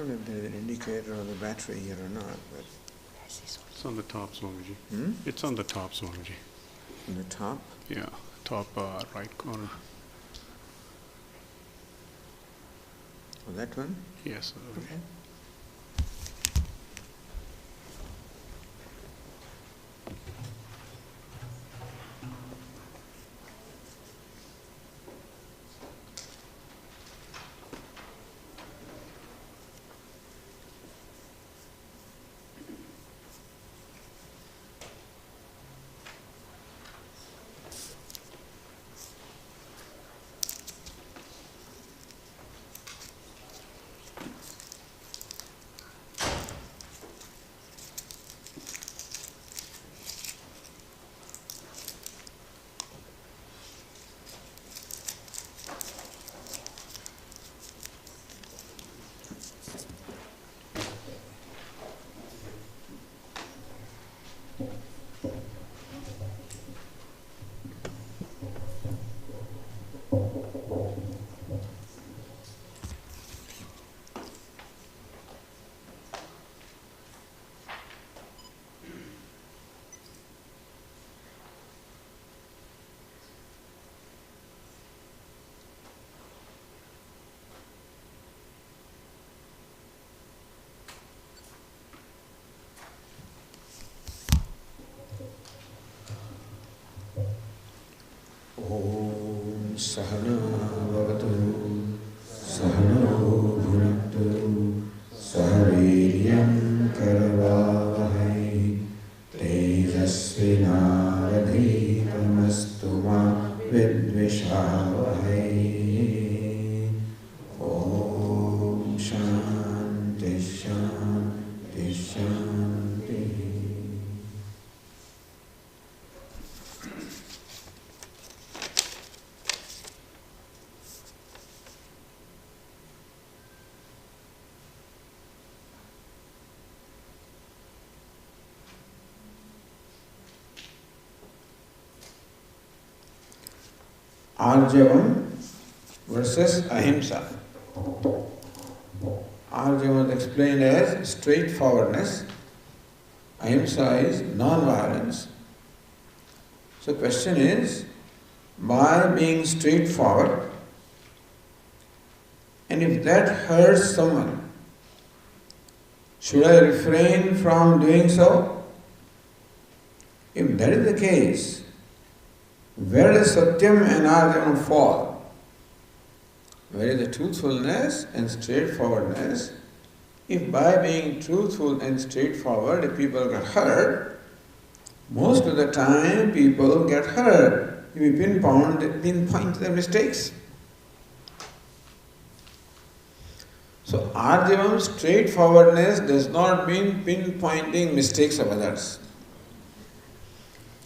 know if there is an indicator on the battery here or not, but... It's on the top, Swamiji. It's on the top, Swamiji. On the top? Yeah, top right corner. Oh, that one? Yes. Okay. Om Sahana Bhavatu Sahano Bhunaktu Sahaviryam Karavavahai Tejasvinavadhitamastu ma vidvishavahai. Om Shanti Shanti Shanti. Arjavam versus Ahimsa. Arjavam is explained as straightforwardness. Ahimsa is non-violence. So the question is, by being straightforward, and if that hurts someone, should I refrain from doing so? If that is the case, where does Satyam and Arjavam fall? Where is the truthfulness and straightforwardness? If by being truthful and straightforward, if people get hurt, most of the time people get hurt if we pinpoint their mistakes. So Arjavam, straightforwardness, does not mean pinpointing mistakes of others.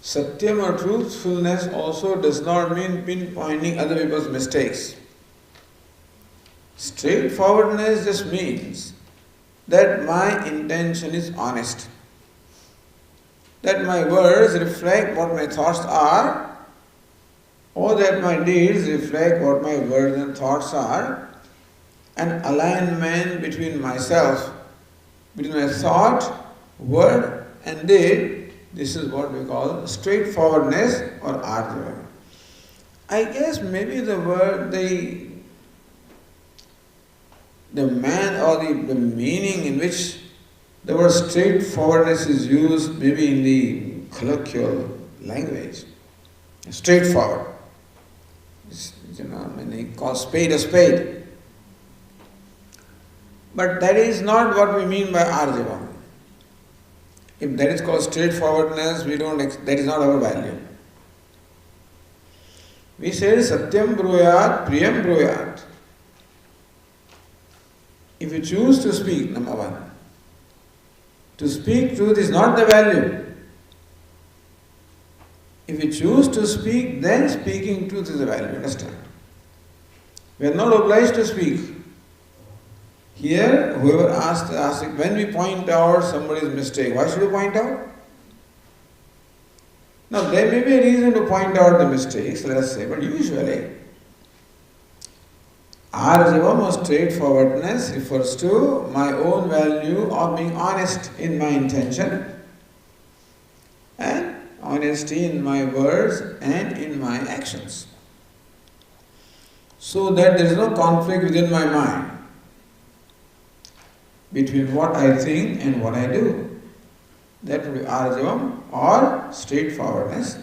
Satyam or truthfulness also does not mean pinpointing other people's mistakes. Straightforwardness just means that my intention is honest, that my words reflect what my thoughts are, or that my deeds reflect what my words and thoughts are, an alignment between myself, between my thought, word and deed. This is what we call straightforwardness or arjavam. I guess maybe the word, the man or the meaning in which the word straightforwardness is used, maybe in the colloquial language. Straightforward. When they call spade a spade. But that is not what we mean by arjavam. If that is called straightforwardness, that is not our value. We say Satyam Bruyat, Priyam Bruyat. If you choose to speak, number one, to speak truth is not the value. If you choose to speak, then speaking truth is the value, understand? We are not obliged to speak. Here, whoever asked, when we point out somebody's mistake, why should we point out? Now, there may be a reason to point out the mistakes, let us say, but usually, Arjavam or straightforwardness refers to my own value of being honest in my intention and honesty in my words and in my actions. So that there is no conflict within my mind between what I think and what I do. That would be arjavam or straightforwardness.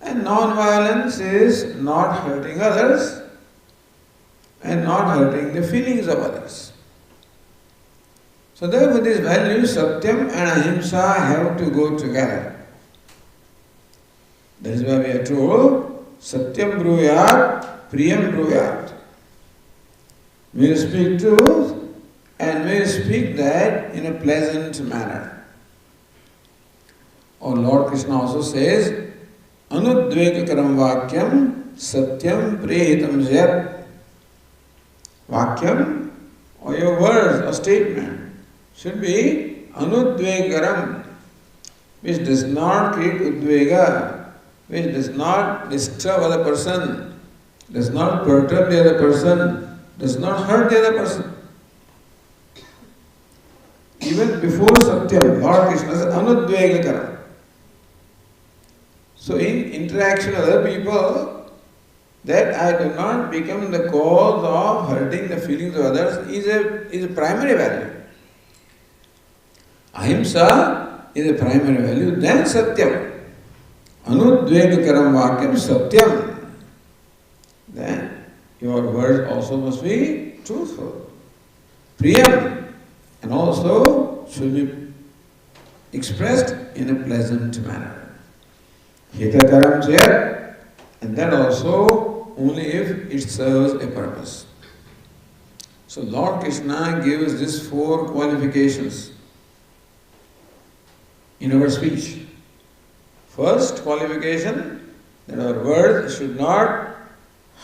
And non-violence is not hurting others and not hurting the feelings of others. So therefore these values, satyam and ahimsa, have to go together. That is why we are told, satyam bruyat, priyam bruyat. We will speak truth and we will speak that in a pleasant manner. Or Lord Krishna also says, anudvekakaram vakyam satyam prehitam jayat. Vakyam or your words or statement should be anudvekaram, which does not create udvega, which does not disturb other person, does not perturb the other person, does not hurt the other person. Even before Satyam, Lord Krishna said anudvekaram. So in interaction with other people, that I do not become the cause of hurting the feelings of others is a primary value. Ahimsa is a primary value, then satyam. Anudvekakaram vakyam satyam. Then your words also must be truthful. Priyam, and also should be expressed in a pleasant manner. Hitakaram chayat, and that also only if it serves a purpose. So Lord Krishna gives these 4 qualifications in our speech. First qualification, that our words should not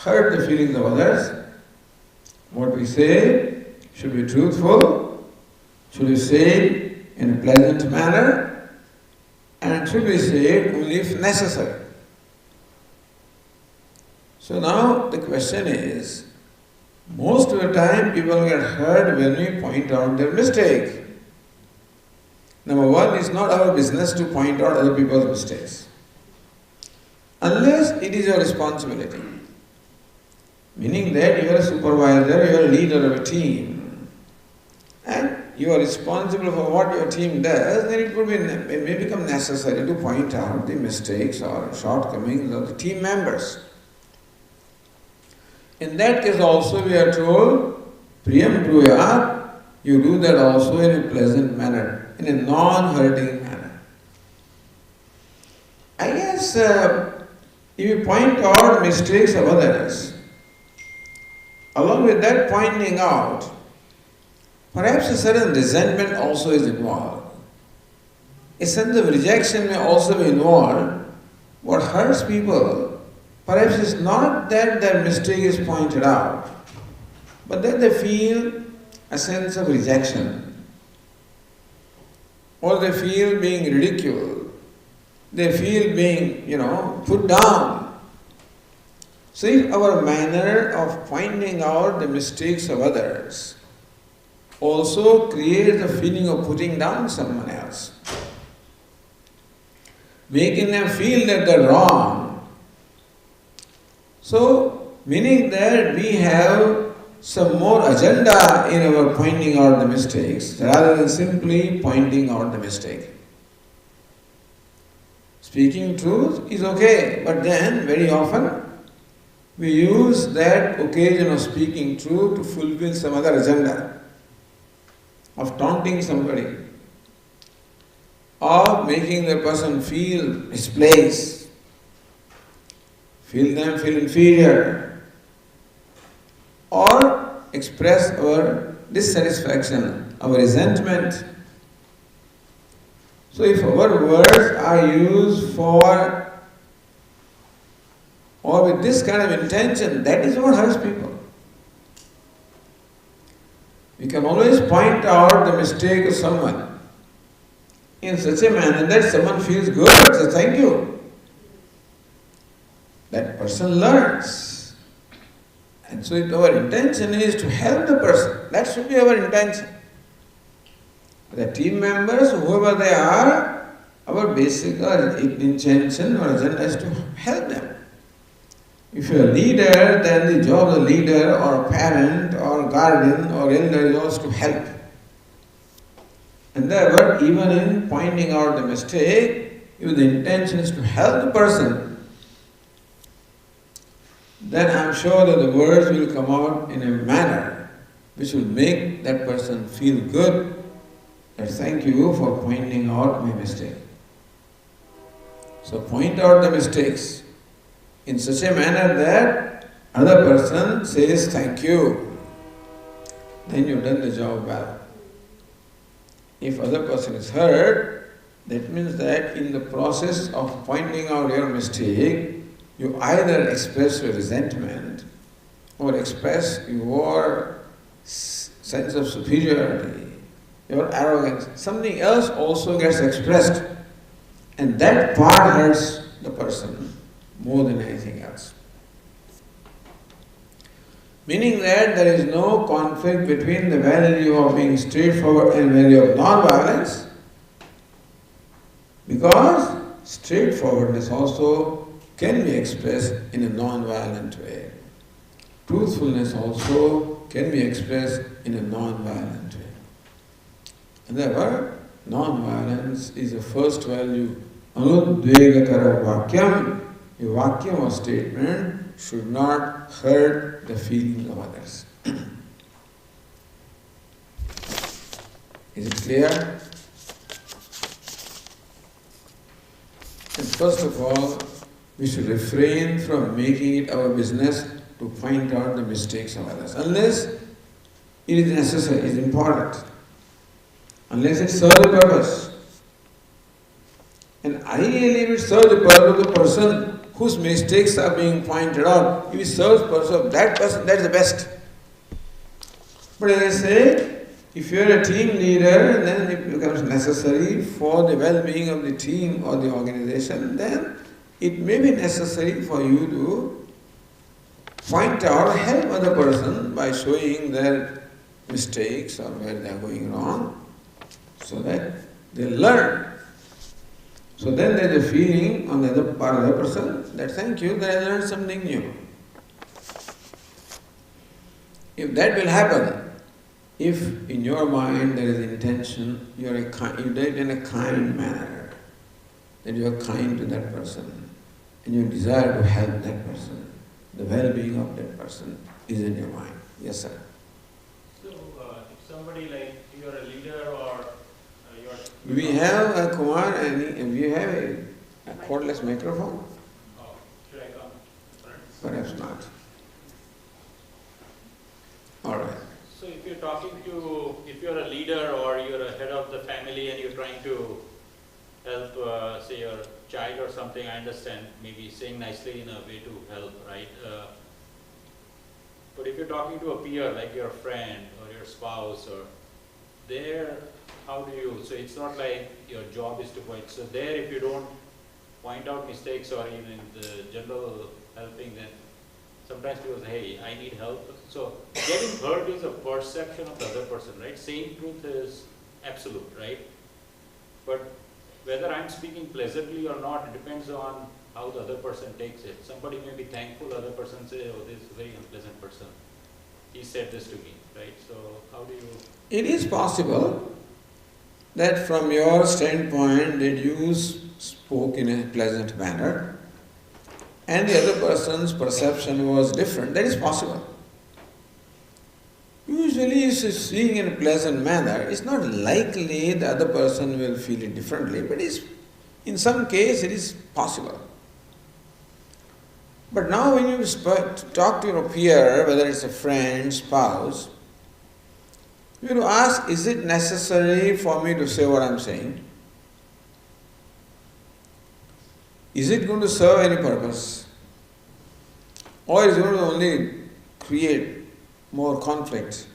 hurt the feelings of others. What we say should be truthful, should be said in a pleasant manner, and should be said only if necessary. So now the question is, most of the time people get hurt when we point out their mistake. Number one, it's not our business to point out other people's mistakes, unless it is your responsibility. Meaning that you are a supervisor, you are a leader of a team, and you are responsible for what your team does, then it may become necessary to point out the mistakes or shortcomings of the team members. In that case also we are told, priyam bruyat, you do that also in a pleasant manner, in a non-hurting manner. I guess if you point out mistakes of others, along with that pointing out, perhaps a certain resentment also is involved. A sense of rejection may also be involved. What hurts people perhaps is not that their mistake is pointed out, but that they feel a sense of rejection, or they feel being ridiculed, they feel being, put down. So if our manner of pointing out the mistakes of others also creates a feeling of putting down someone else, making them feel that they're wrong, so meaning that we have some more agenda in our pointing out the mistakes rather than simply pointing out the mistake. Speaking truth is okay, but then very often we use that occasion of speaking truth to fulfill some other agenda of taunting somebody, of making the person feel misplaced, feel inferior, or express our dissatisfaction, our resentment. So if our words are used for or with this kind of intention, that is what hurts people. We can always point out the mistake of someone in such a manner that someone feels good, says thank you. That person learns. And so if our intention is to help the person, that should be our intention. The team members, whoever they are, our basic intention or agenda is to help them. If you are a leader, then the job of the leader or parent or guardian or elder is also to help. And therefore, even in pointing out the mistake, if the intention is to help the person, then I am sure that the words will come out in a manner which will make that person feel good, that thank you for pointing out my mistake. So point out the mistakes in such a manner that other person says thank you. Then you've done the job well. If other person is hurt, that means that in the process of pointing out your mistake, you either express your resentment or express your sense of superiority, your arrogance. Something else also gets expressed, and that part hurts the person more than anything else. Meaning that there is no conflict between the value of being straightforward and value of non-violence, because straightforwardness also can be expressed in a non-violent way. Truthfulness also can be expressed in a non-violent way. And therefore, non-violence is the first value. Anudvegakara vakyam, a vakyam or statement should not hurt the feelings of others. Is it clear? And first of all, we should refrain from making it our business to point out the mistakes of others, unless it is necessary, it is important, unless it serves the purpose. And ideally, if it serves the purpose of the person whose mistakes are being pointed out, if it serves the purpose of that person, that is the best. But as I say, if you are a team leader, then it becomes necessary for the well-being of the team or the organization, then it may be necessary for you to point out, help other person by showing their mistakes or where they are going wrong, so that they learn. So then there is a feeling on the other part of the person that thank you, that I learned something new. If that will happen, if in your mind there is intention, you do it in a kind manner, that you are kind to that person, and you desire to help that person, the well-being of that person is in your mind. Yes, sir. So, if somebody like you are a leader or you're... We have a Kumar, and we have a cordless microphone? Oh, should I come? Perhaps not. All right. So if you're talking to, if you're a leader or you're a head of the family and you're trying to help, say your child or something, I understand maybe saying nicely in a way to help, right? But if you're talking to a peer, like your friend or your spouse, or there, how do you, so it's not like your job is to point, so there if you don't point out mistakes or even the general helping, then sometimes people say, hey, I need help. So getting hurt is a perception of the other person, right? Saying truth is absolute, right? But whether I'm speaking pleasantly or not, it depends on how the other person takes it. Somebody may be thankful, other person say, oh, this is a very unpleasant person. He said this to me, right? So how do you... It is possible that from your standpoint that you spoke in a pleasant manner and the other person's perception was different. That is possible. Usually, if it's speaking in a pleasant manner, it's not likely the other person will feel it differently, but in some case it is possible. But now when you talk to your peer, whether it's a friend, spouse, you have to ask, is it necessary for me to say what I'm saying? Is it going to serve any purpose? Or is it going to only create more conflict?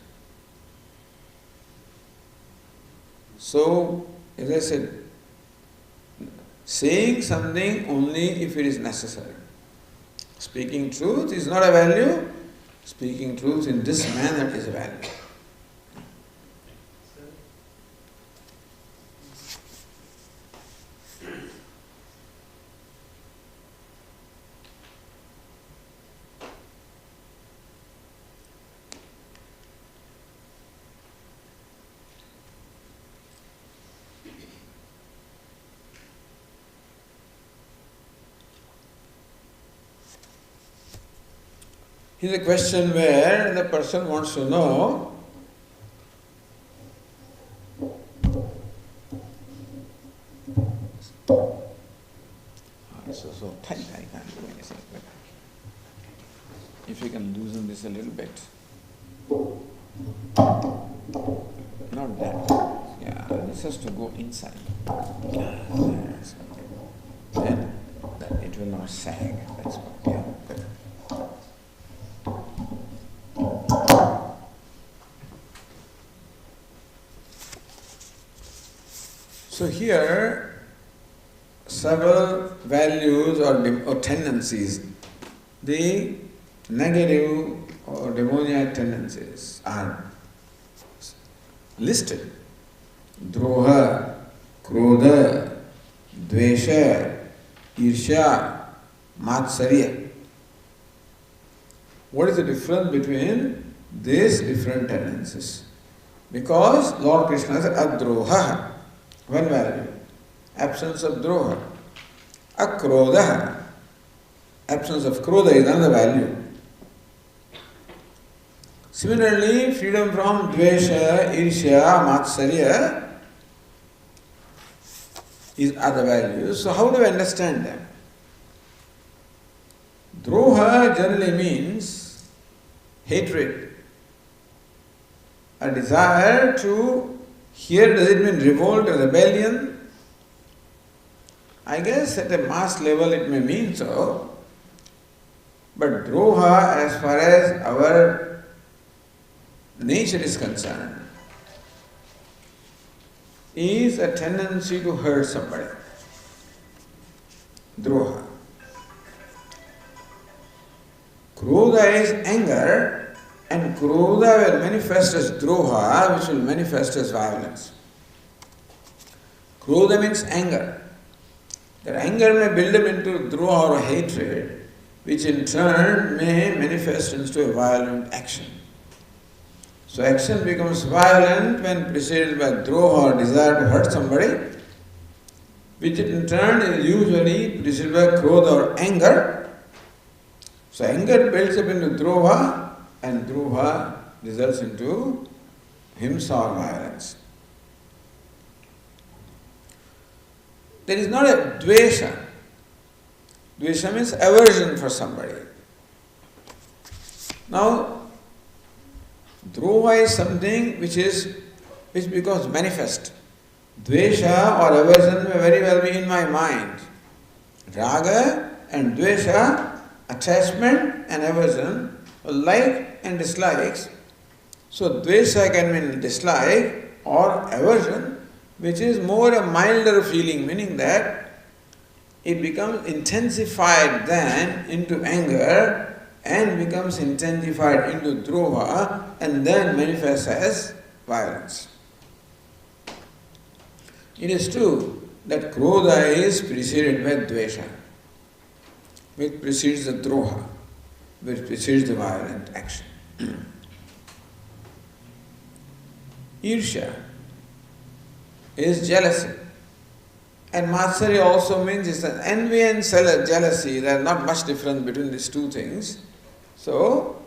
So, as I said, saying something only if it is necessary. Speaking truth is not a value Speaking truth in this manner is a value. Here's a question where the person wants to know it's so tight I can't do anything. But if you can loosen this a little bit. Not that. Yeah, this has to go inside. Yes, okay. Then that it will not sag. That's what. Yeah, good. So here, several values or tendencies, the negative or demoniac tendencies are listed. Droha, Krodha, Dvesha, Irsha, Matsarya. What is the difference between these different tendencies? Because Lord Krishna said Adroha, one value, absence of droha. Akrodha, absence of krodha is another value. Similarly, freedom from dvesha, irsha, matsarya is other values. So how do we understand them? Droha generally means hatred, a desire to, here does it mean revolt or rebellion? I guess at a mass level it may mean so, but droha as far as our nature is concerned is a tendency to hurt somebody. Droha. Krodha is anger, and krodha will manifest as droha, which will manifest as violence. Krodha means anger. That anger may build up into droha or hatred, which in turn may manifest into a violent action. So action becomes violent when preceded by droha or desire to hurt somebody, which in turn is usually preceded by krodha or anger. So anger builds up into droha, and droha results into himsa or violence. There is not a dvesha. Dvesha means aversion for somebody. Now, droha is something which becomes manifest. Dvesha or aversion may very well be in my mind. Raga and dvesha, attachment and aversion, like and dislikes. So dvesha can mean dislike or aversion, which is more a milder feeling, meaning that it becomes intensified then into anger and becomes intensified into droha and then manifests as violence. It is true that krodha is preceded by dvesha, which precedes the droha, which precedes the violent action. Irsha is jealousy. And matsarya also means it's an envy and jealousy. There is not much difference between these two things. So,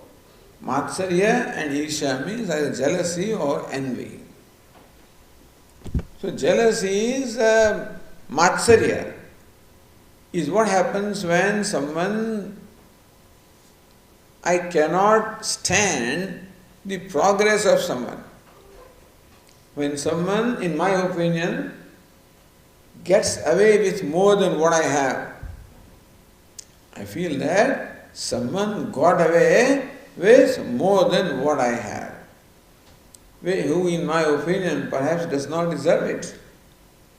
matsarya and irsha means either jealousy or envy. So, jealousy is matsarya, is what happens when I cannot stand the progress of someone. When someone, in my opinion, gets away with more than what I have, I feel that someone got away with more than what I have, who in my opinion perhaps does not deserve it,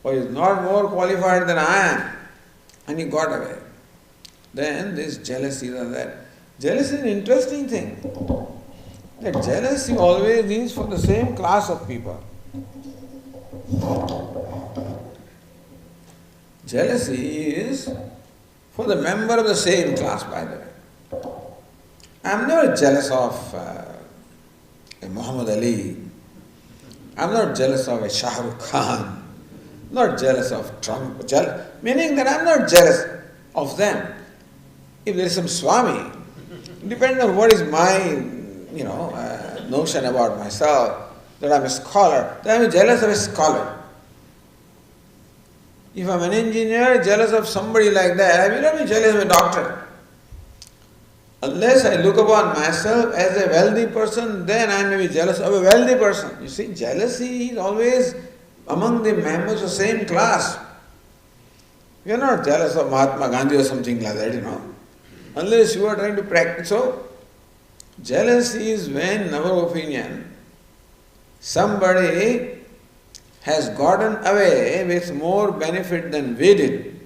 or is not more qualified than I am, and he got away. Then this jealousy or that Jealousy is an interesting thing. That jealousy always is for the same class of people. Jealousy is for the member of the same class, by the way. I'm never jealous of a Muhammad Ali. I'm not jealous of a Shah Rukh Khan. Not jealous of Trump. Meaning that I'm not jealous of them. If there is some Swami, depending on what is my, notion about myself, that I'm a scholar, then I'm jealous of a scholar. If I'm an engineer, jealous of somebody like that, I will not be jealous of a doctor. Unless I look upon myself as a wealthy person, then I may be jealous of a wealthy person. You see, jealousy is always among the members of the same class. We are not jealous of Mahatma Gandhi or something like that, unless you are trying to practice. So, jealousy is when, in our opinion, somebody has gotten away with more benefit than we did.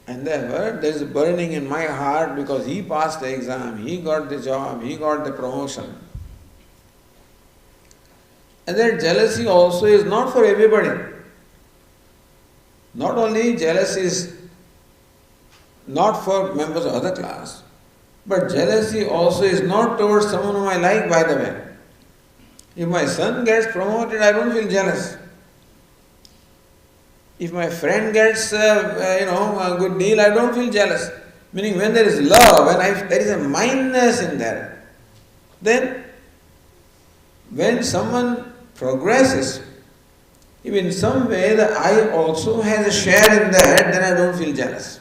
And therefore, there is a burning in my heart because he passed the exam, he got the job, he got the promotion. And that jealousy also is not for everybody. Not only jealousy is not for members of other class, but jealousy also is not towards someone whom I like, by the way. If my son gets promoted, I don't feel jealous. If my friend gets a good deal, I don't feel jealous. Meaning when there is love, when there is a mindness in there, then when someone progresses, if in some way the I also has a share in that, then I don't feel jealous.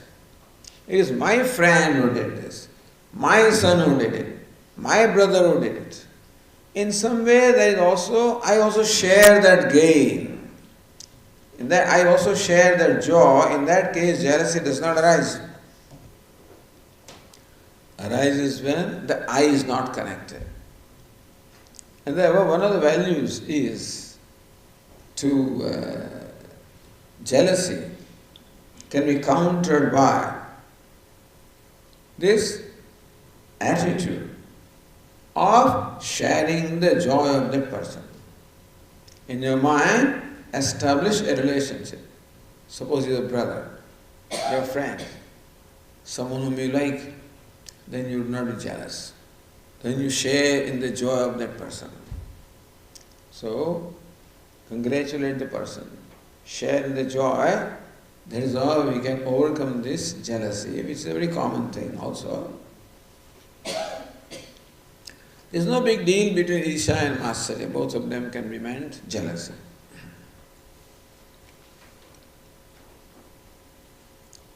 It is my friend who did this, my son who did it, my brother who did it. In some way there is also, I also share that gain. In that I also share that joy. In that case, jealousy does not arise. Arises when the I is not connected. And therefore, one of the values is to jealousy can be countered by this attitude of sharing the joy of that person. In your mind, establish a relationship. Suppose you're a brother, your friend, someone whom you like, then you would not be jealous. Then you share in the joy of that person. So, congratulate the person, share in the joy. That is how we can overcome this jealousy, which is a very common thing also. There is no big deal between Isha and Matsarya. Both of them can be meant jealousy.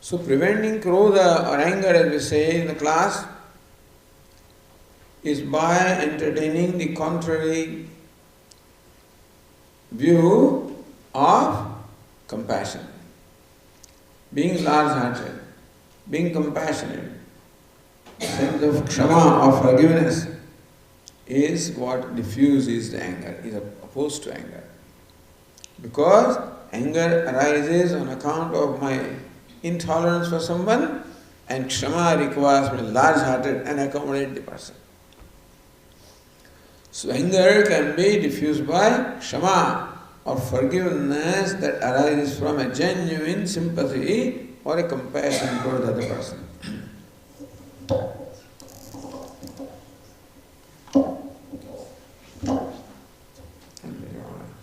So preventing krodha or anger, as we say in the class, is by entertaining the contrary view of compassion. Being large-hearted, being compassionate, sense of kshama, of forgiveness, is what diffuses the anger, is opposed to anger. Because anger arises on account of my intolerance for someone, and kshama requires me large-hearted and accommodate the person. So anger can be diffused by kshama, or forgiveness that arises from a genuine sympathy or a compassion toward the other person.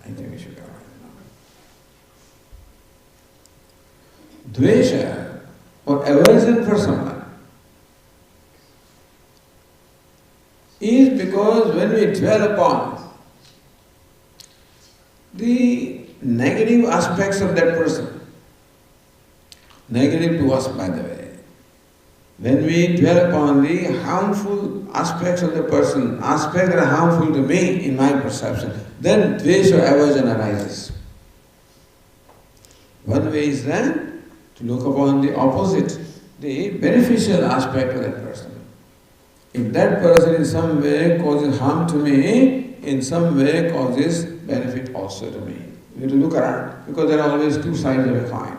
I think we should go right now. Dvesha or aversion for someone is because when we dwell upon the negative aspects of that person, negative to us, by the way, when we dwell upon the harmful aspects of the person, aspects that are harmful to me in my perception, then dvesha or aversion arises. One way is then to look upon the opposite, the beneficial aspect of that person. If that person in some way causes harm to me, in some way causes benefit also to me. We have to look around, because there are always two sides of a coin.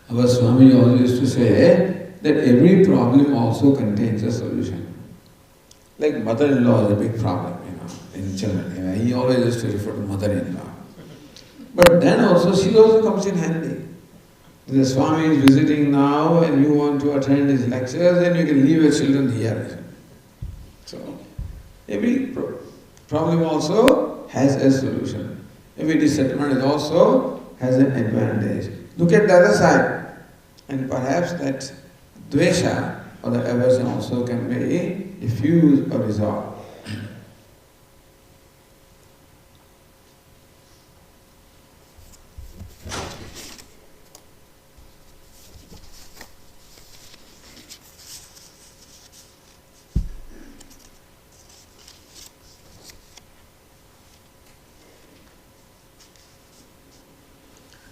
Our Swami always used to say, that every problem also contains a solution. Like mother-in-law is a big problem, in Chennai. He always used to refer to mother-in-law. But then also, she also comes in handy. The Swami is visiting now and you want to attend his lectures, then you can leave your children here. So, every problem also has a solution. Every dissettlement also has an advantage. Look at the other side, and perhaps that dvesha or the aversion also can be diffused or resolved.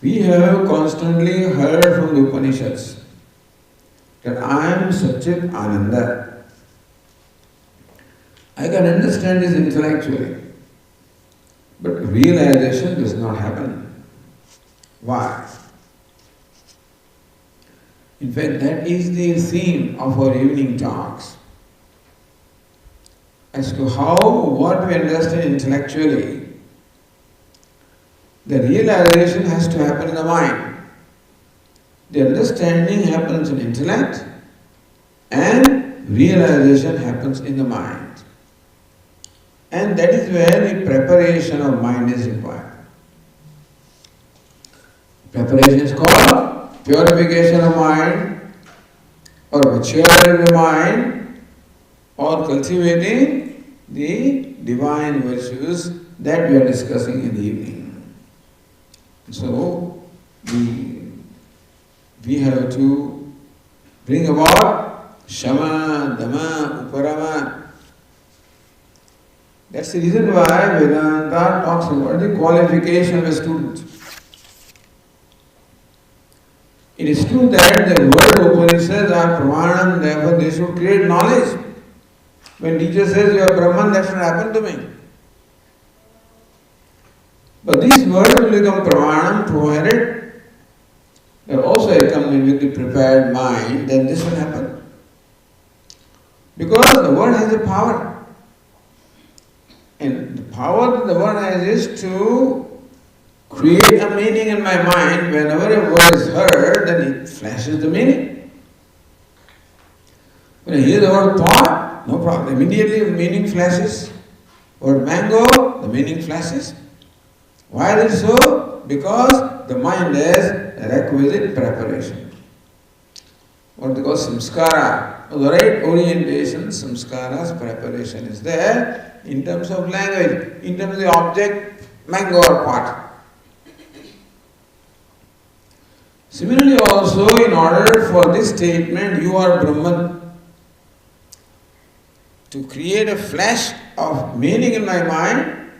We have constantly heard from the Upanishads that I am Satchit Ananda. I can understand this intellectually, but realization does not happen. Why? In fact, that is the theme of our evening talks. As to what we understand intellectually, the realization has to happen in the mind. The understanding happens in intellect and realization happens in the mind. And that is where the preparation of mind is required. Preparation is called purification of mind or maturity of the mind or cultivating the divine virtues that we are discussing in the evening. So, we have to bring about Shama, Dama, Uparama. That's the reason why Vedanta talks about the qualification of a student. It is true that the word Upanishads are Pramanam, therefore they should create knowledge. When teacher says you are Brahman, that should happen to me. But these words will become pramanam provided they are also accompanied with the prepared mind, then this will happen. Because the word has a power. And the power that the word has is to create a meaning in my mind. Whenever a word is heard, then it flashes the meaning. When I hear the word pot, no problem. Immediately the meaning flashes. Word mango, the meaning flashes. Why is it so? Because the mind has requisite preparation. What they call samskara. The right orientation, samskara's preparation is there in terms of language, in terms of the object, mango or pot. Similarly also, in order for this statement, you are Brahman, to create a flash of meaning in my mind,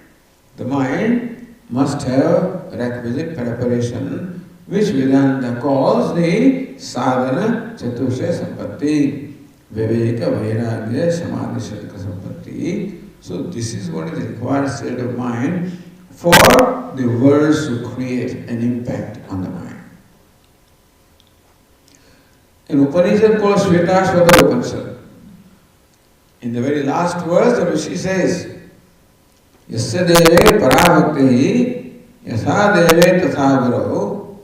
the mind must have requisite preparation, which Vedanta calls the sadhana chatusha sampatti, viveka vairagya samadhi shataka sampatti. So this is what is the required state of mind for the words to create an impact on the mind. An Upanishad called Shvetashvata Upanishad. In the very last verse, the Rishi says, Yasya deve parabhakti yasa deve tatha guru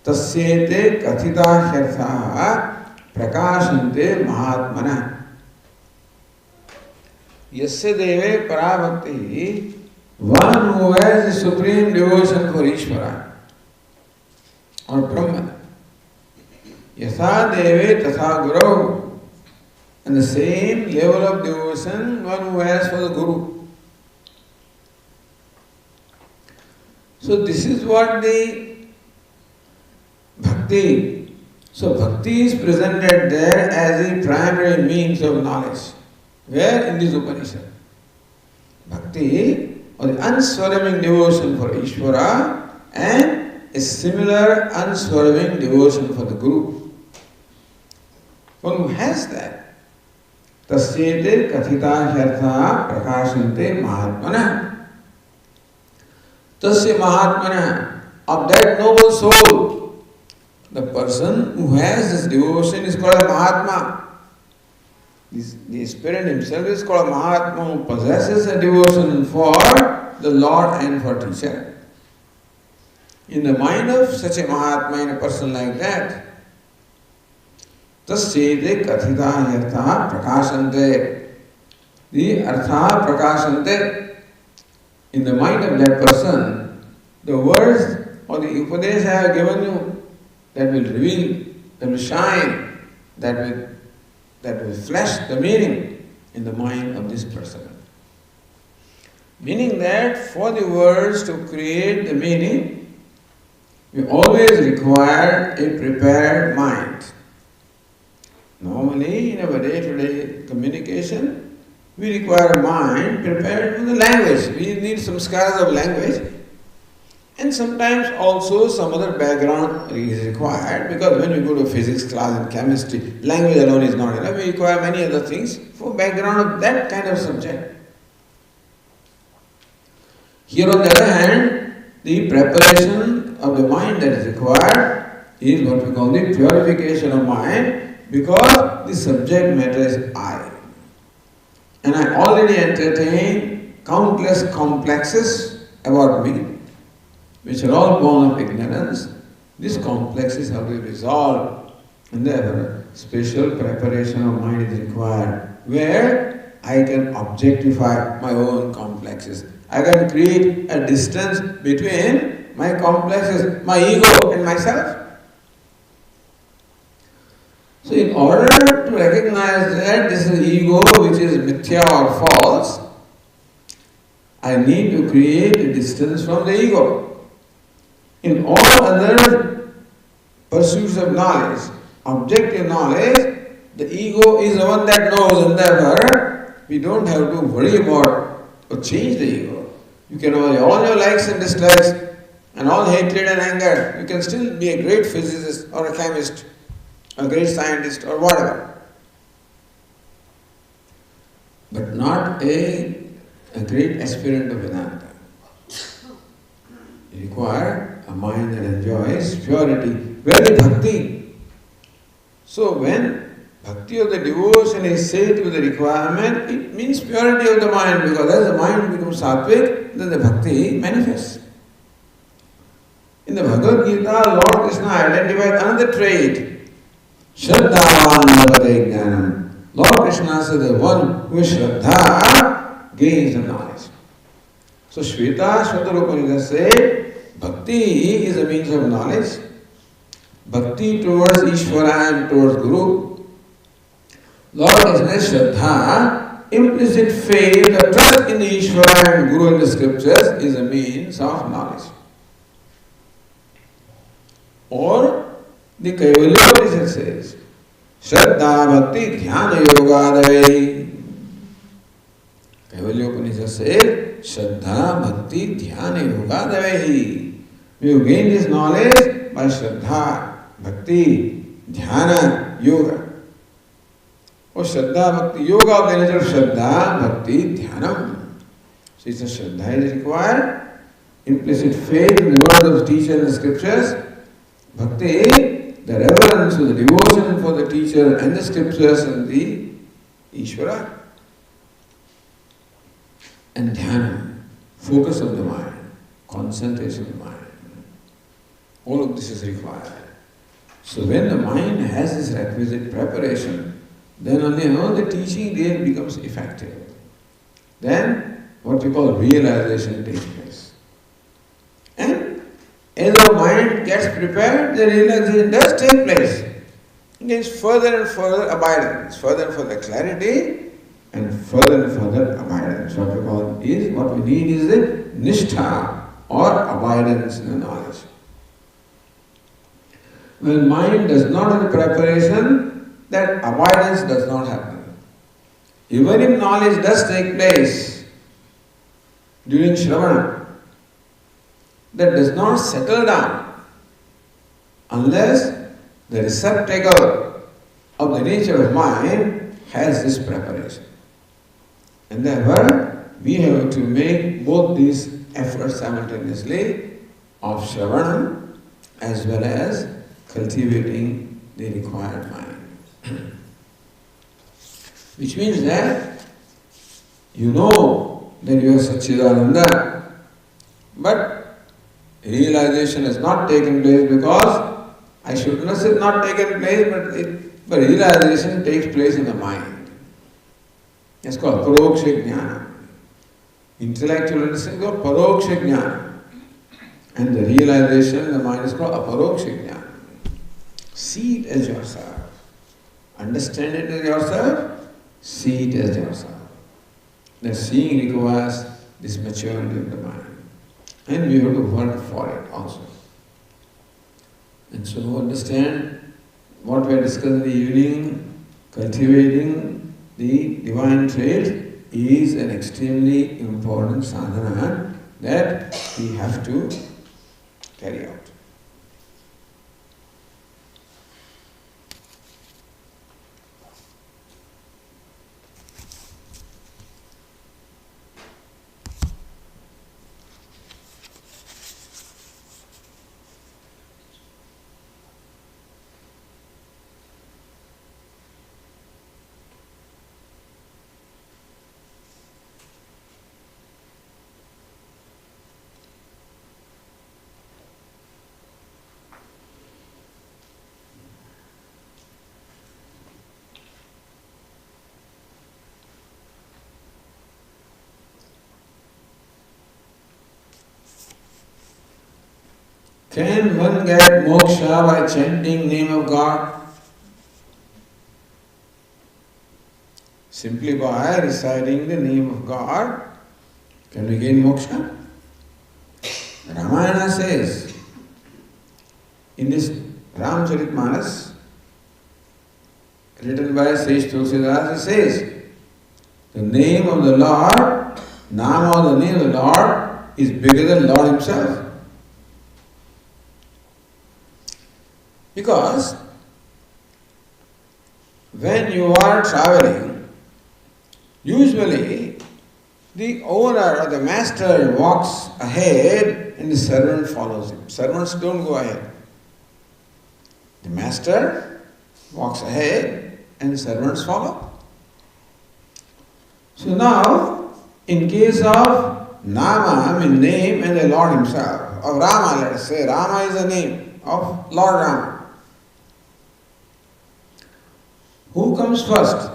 tasyete kathita hyartha prakashante mahatmana. Yasya deve parabhakti, one who has the supreme devotion for Ishvara or Brahman. Yasa deve tatha guru, and the same level of devotion one who has for the Guru. So this is what the bhakti. So bhakti is presented there as a primary means of knowledge. Where? In this Upanishad. Bhakti, or the unswerving devotion for Ishvara, and a similar unswerving devotion for the Guru. One who has that, tasyete kathita hyartha prakashante mahatmana. Tasya Mahatmana, of that noble soul, the person who has this devotion is called a Mahatma. The Spirit himself is called a Mahatma who possesses a devotion for the Lord and for teacher. In the mind of such a Mahatma, in a person like that, tasyete kathita yartha prakashante. The artha prakashante. In the mind of that person, the words or the upadesh I have given you, that will reveal, that will shine, that will flash the meaning in the mind of this person. Meaning that for the words to create the meaning, we always require a prepared mind. Normally, in our day-to-day communication, we require a mind prepared for the language. We need some scholars of language. And sometimes also some other background is required, because when we go to physics class and chemistry, language alone is not enough. We require many other things for background of that kind of subject. Here on the other hand, the preparation of the mind that is required is what we call the purification of mind, because the subject matter is I. And I already entertain countless complexes about me, which are all born of ignorance. These complexes have to be resolved, and therefore special preparation of mind is required, where I can objectify my own complexes. I can create a distance between my complexes, my ego and myself. So in order to recognize that this is ego which is mithya or false, I need to create a distance from the ego. In all other pursuits of knowledge, objective knowledge, the ego is the one that knows, and therefore we don't have to worry about or change the ego. You can have all your likes and dislikes and all hatred and anger. You can still be a great physicist or a chemist, a great scientist or whatever. But not a great aspirant of Vedanta. You require a mind that enjoys purity. Where is bhakti? So when bhakti of the devotion is said with the requirement, it means purity of the mind, because as the mind becomes sattvic, then the bhakti manifests. In the Bhagavad Gita, Lord Krishna identified another trait, Shraddhavan Labhate Jnanam. Lord Krishna said the one who is Shraddha gains the knowledge. So Shveta Upanishad said, Bhakti is a means of knowledge. Bhakti towards Ishvara and towards Guru. Lord Krishna Shraddha, implicit faith, the trust in the Ishvara and Guru in the scriptures is a means of knowledge. Or the Kaivalya Upanishad says, Shraddha Bhakti Dhyana Yogadave. Kaivalya Upanishad says, Shraddha Bhakti Dhyana Yogadave. You gain this knowledge by Shraddha, Bhakti, Dhyana, Yoga. Or Shraddha Bhakti Yoga of the nature of Shraddha Bhakti Dhyanam. So it's a Shraddha is required, implicit faith in the words of the teacher and the scriptures. Bhakti, the reverence or the devotion for the teacher and the scriptures and the Ishvara. And Dhyana, focus of the mind, concentration of the mind. All of this is required. So when the mind has this requisite preparation, then only the teaching there becomes effective. Then what we call realization takes place. And as our mind gets prepared, the realization does take place. It is further and further abidance, further and further clarity, and further and further abidance. What we call is, what we need is the nishtha or abidance in the knowledge. When mind does not have the preparation, that abidance does not happen. Even if knowledge does take place during Shravana, that does not settle down unless the receptacle of the nature of mind has this preparation. And therefore, we have to make both these efforts simultaneously of Shravana as well as cultivating the required mind. Which means that you know that you are Satchidananda, but realization has not taken place because, I should not say not taken place, but realization takes place in the mind. It's called Paroksha Jnana. Intellectual understanding is called Paroksha Jnana. And the realization in the mind is called Aparoksha Jnana. See it as yourself. Understand it as yourself, see it as yourself. The seeing requires this maturity of the mind. And we have to work for it also. And so understand what we are discussing in the evening, cultivating the divine trait is an extremely important sadhana that we have to carry out. Can one get moksha by chanting name of God? Simply by reciting the name of God, can we gain moksha? Ramayana says, in this Ramcharitmanas, written by Sage Tulsidas, it says, the name of the Lord, Nama, the name of the Lord, is bigger than Lord Himself. Because when you are traveling, usually the owner or the master walks ahead and the servant follows him. Servants don't go ahead. The master walks ahead and the servants follow. So now, in case of Nama, I mean name and the Lord Himself, of Rama, let us say, Rama is the name of Lord Rama. Who comes first?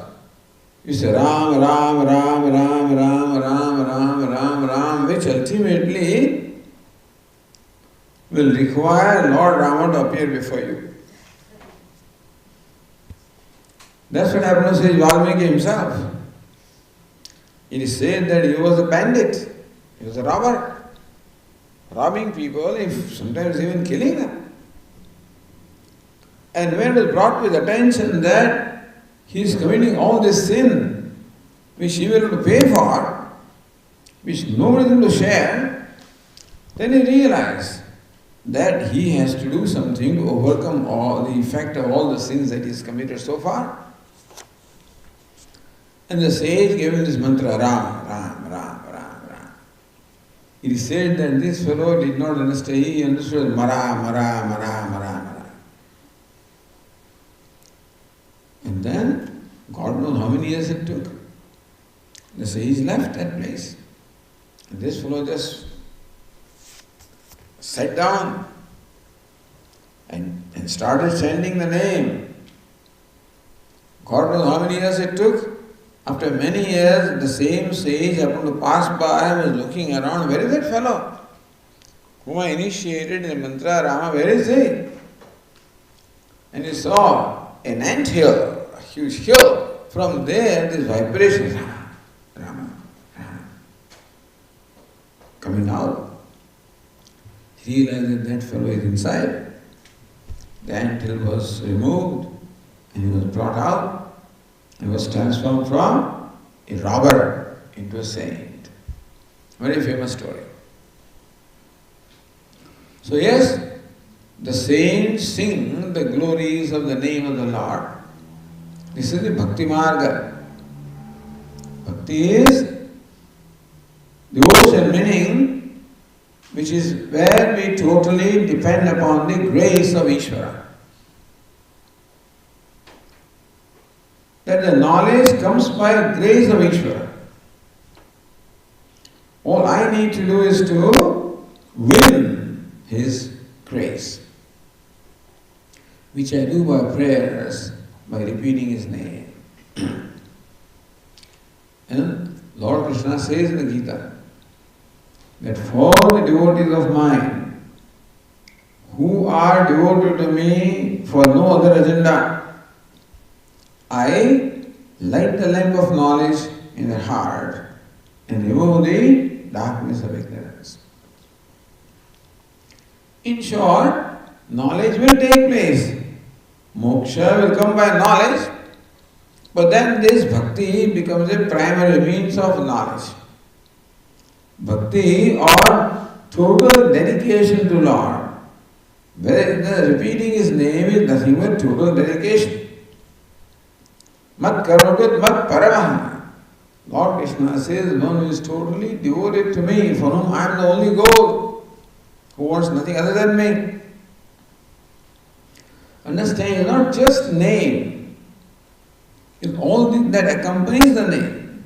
You say Ram, Ram, Ram, Ram, Ram, Ram, Ram, Ram, Ram, which ultimately will require Lord Rama to appear before you. That's what happened to Sage Valmiki himself. It is said that he was a bandit, he was a robber, robbing people, if sometimes even killing them. And when it was brought to his attention that he is committing all this sin, which he will have to pay for, which nobody is going to share, then he realized that he has to do something to overcome all the effect of all the sins that he has committed so far. And the sage gave him this mantra, Ram, Ram, Ram, Ram, Ram. It is said that this fellow did not understand, he understood Mara, Mara, Mara, Mara, Mara. And then, God knows how many years it took. The sage left that place. And this fellow just sat down and started chanting the name. God knows how many years it took. After many years, the same sage happened to pass by and was looking around. Where is that fellow whom I initiated in the mantra Rama? Where is he? And he saw an ant hill, a huge hill. From there, this vibration, Rama, Rama, Rama, coming out. He realized that fellow is inside. The ant hill was removed and he was brought out. He was transformed from a robber into a saint. Very famous story. So yes, the saints sing the glories of the name of the Lord. This is the Bhakti Marga. Bhakti is devotion, meaning which is where we totally depend upon the grace of Ishvara. that the knowledge comes by grace of Ishvara. All I need to do is to win His grace, which I do by prayers, by repeating His name. And Lord Krishna says in the Gita that for the devotees of mine who are devoted to me for no other agenda, I light the lamp of knowledge in their heart and remove the darkness of ignorance. In short, knowledge will take place. Moksha will come by knowledge, but then this bhakti becomes a primary means of knowledge. Bhakti or total dedication to Lord, where the repeating His name is nothing but total dedication. Mat karmapit mat paramaha. Lord Krishna says, one who is totally devoted to me, for whom I am the only goal, who wants nothing other than me. Understand, not just name, it's all that accompanies the name.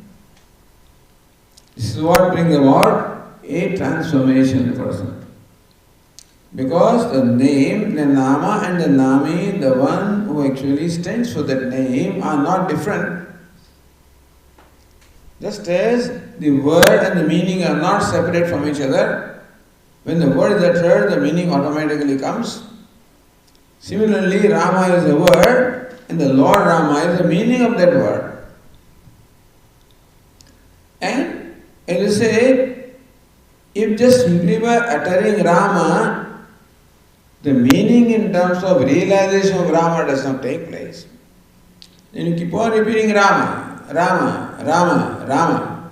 This is what brings about a transformation in the person. Because the name, the nama and the nami, the one who actually stands for that name, are not different. Just as the word and the meaning are not separate from each other, when the word is uttered, the meaning automatically comes. Similarly, Rama is a word and the Lord Rama is the meaning of that word. And as you say, if just simply by uttering Rama, the meaning in terms of realization of Rama does not take place, then you keep on repeating Rama, Rama, Rama, Rama.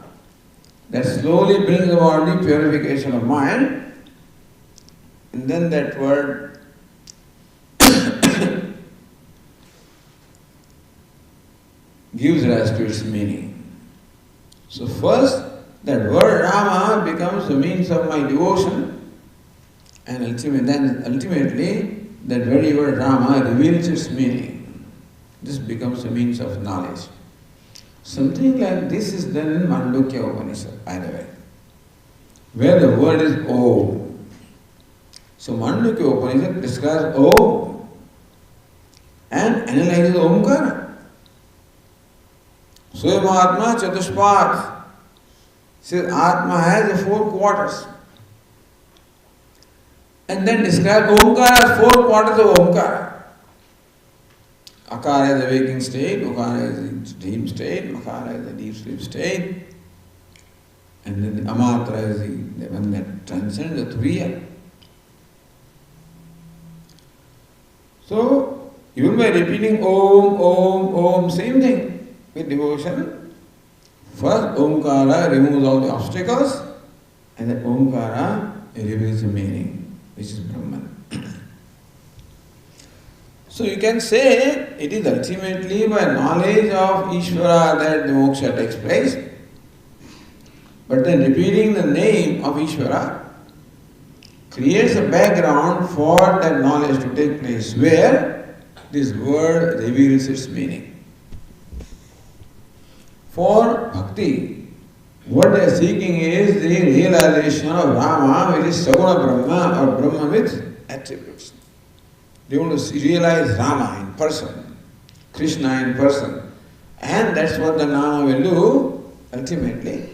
That slowly brings about the purification of mind, and then that word gives rise to its meaning. So first, that word Rama becomes the means of my devotion, and ultimately that very word Rama reveals its meaning. This becomes a means of knowledge. Something like this is done in Mandukya Upanishad, by the way, where the word is Om. So Mandukya Upanishad describes Om and analyzes Omkara. Swayam Atma Chatushpat says Atma has the 4 quarters. And then describes Omkara as 4 quarters of Omkara. Akara is the waking state, Ukara is the dream state, Makara is the deep sleep state, and then the Amatra is the one that transcends the Turiya. So, even by repeating Om, Om, Om, same thing with devotion. First, Omkara removes all the obstacles, and then Omkara reveals the meaning, which is Brahman. So you can say it is ultimately by knowledge of Ishvara that the moksha takes place. But then repeating the name of Ishvara creates a background for that knowledge to take place, where this word reveals its meaning. For bhakti, what they are seeking is the realization of Rama, which is Saguna Brahma or Brahma with attributes. They want to realize Rama in person, Krishna in person, and that's what the Nama will do ultimately.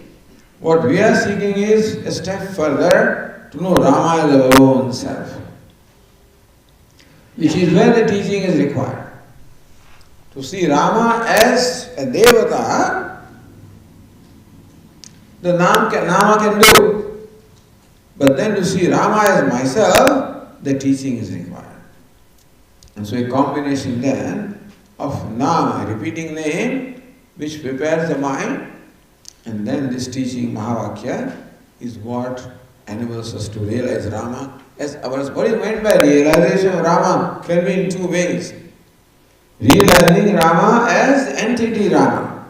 What we are seeking is a step further to know Rama as our own self, which is where the teaching is required. To see Rama as a Devata, the Nama can do. But then to see Rama as myself, the teaching is required. And so a combination then of Nama, repeating name, which prepares the mind, and then this teaching Mahavakya is what enables us to realize Rama as ours. What is meant by realization of Rama can be in 2 ways. Realizing Rama as entity Rama,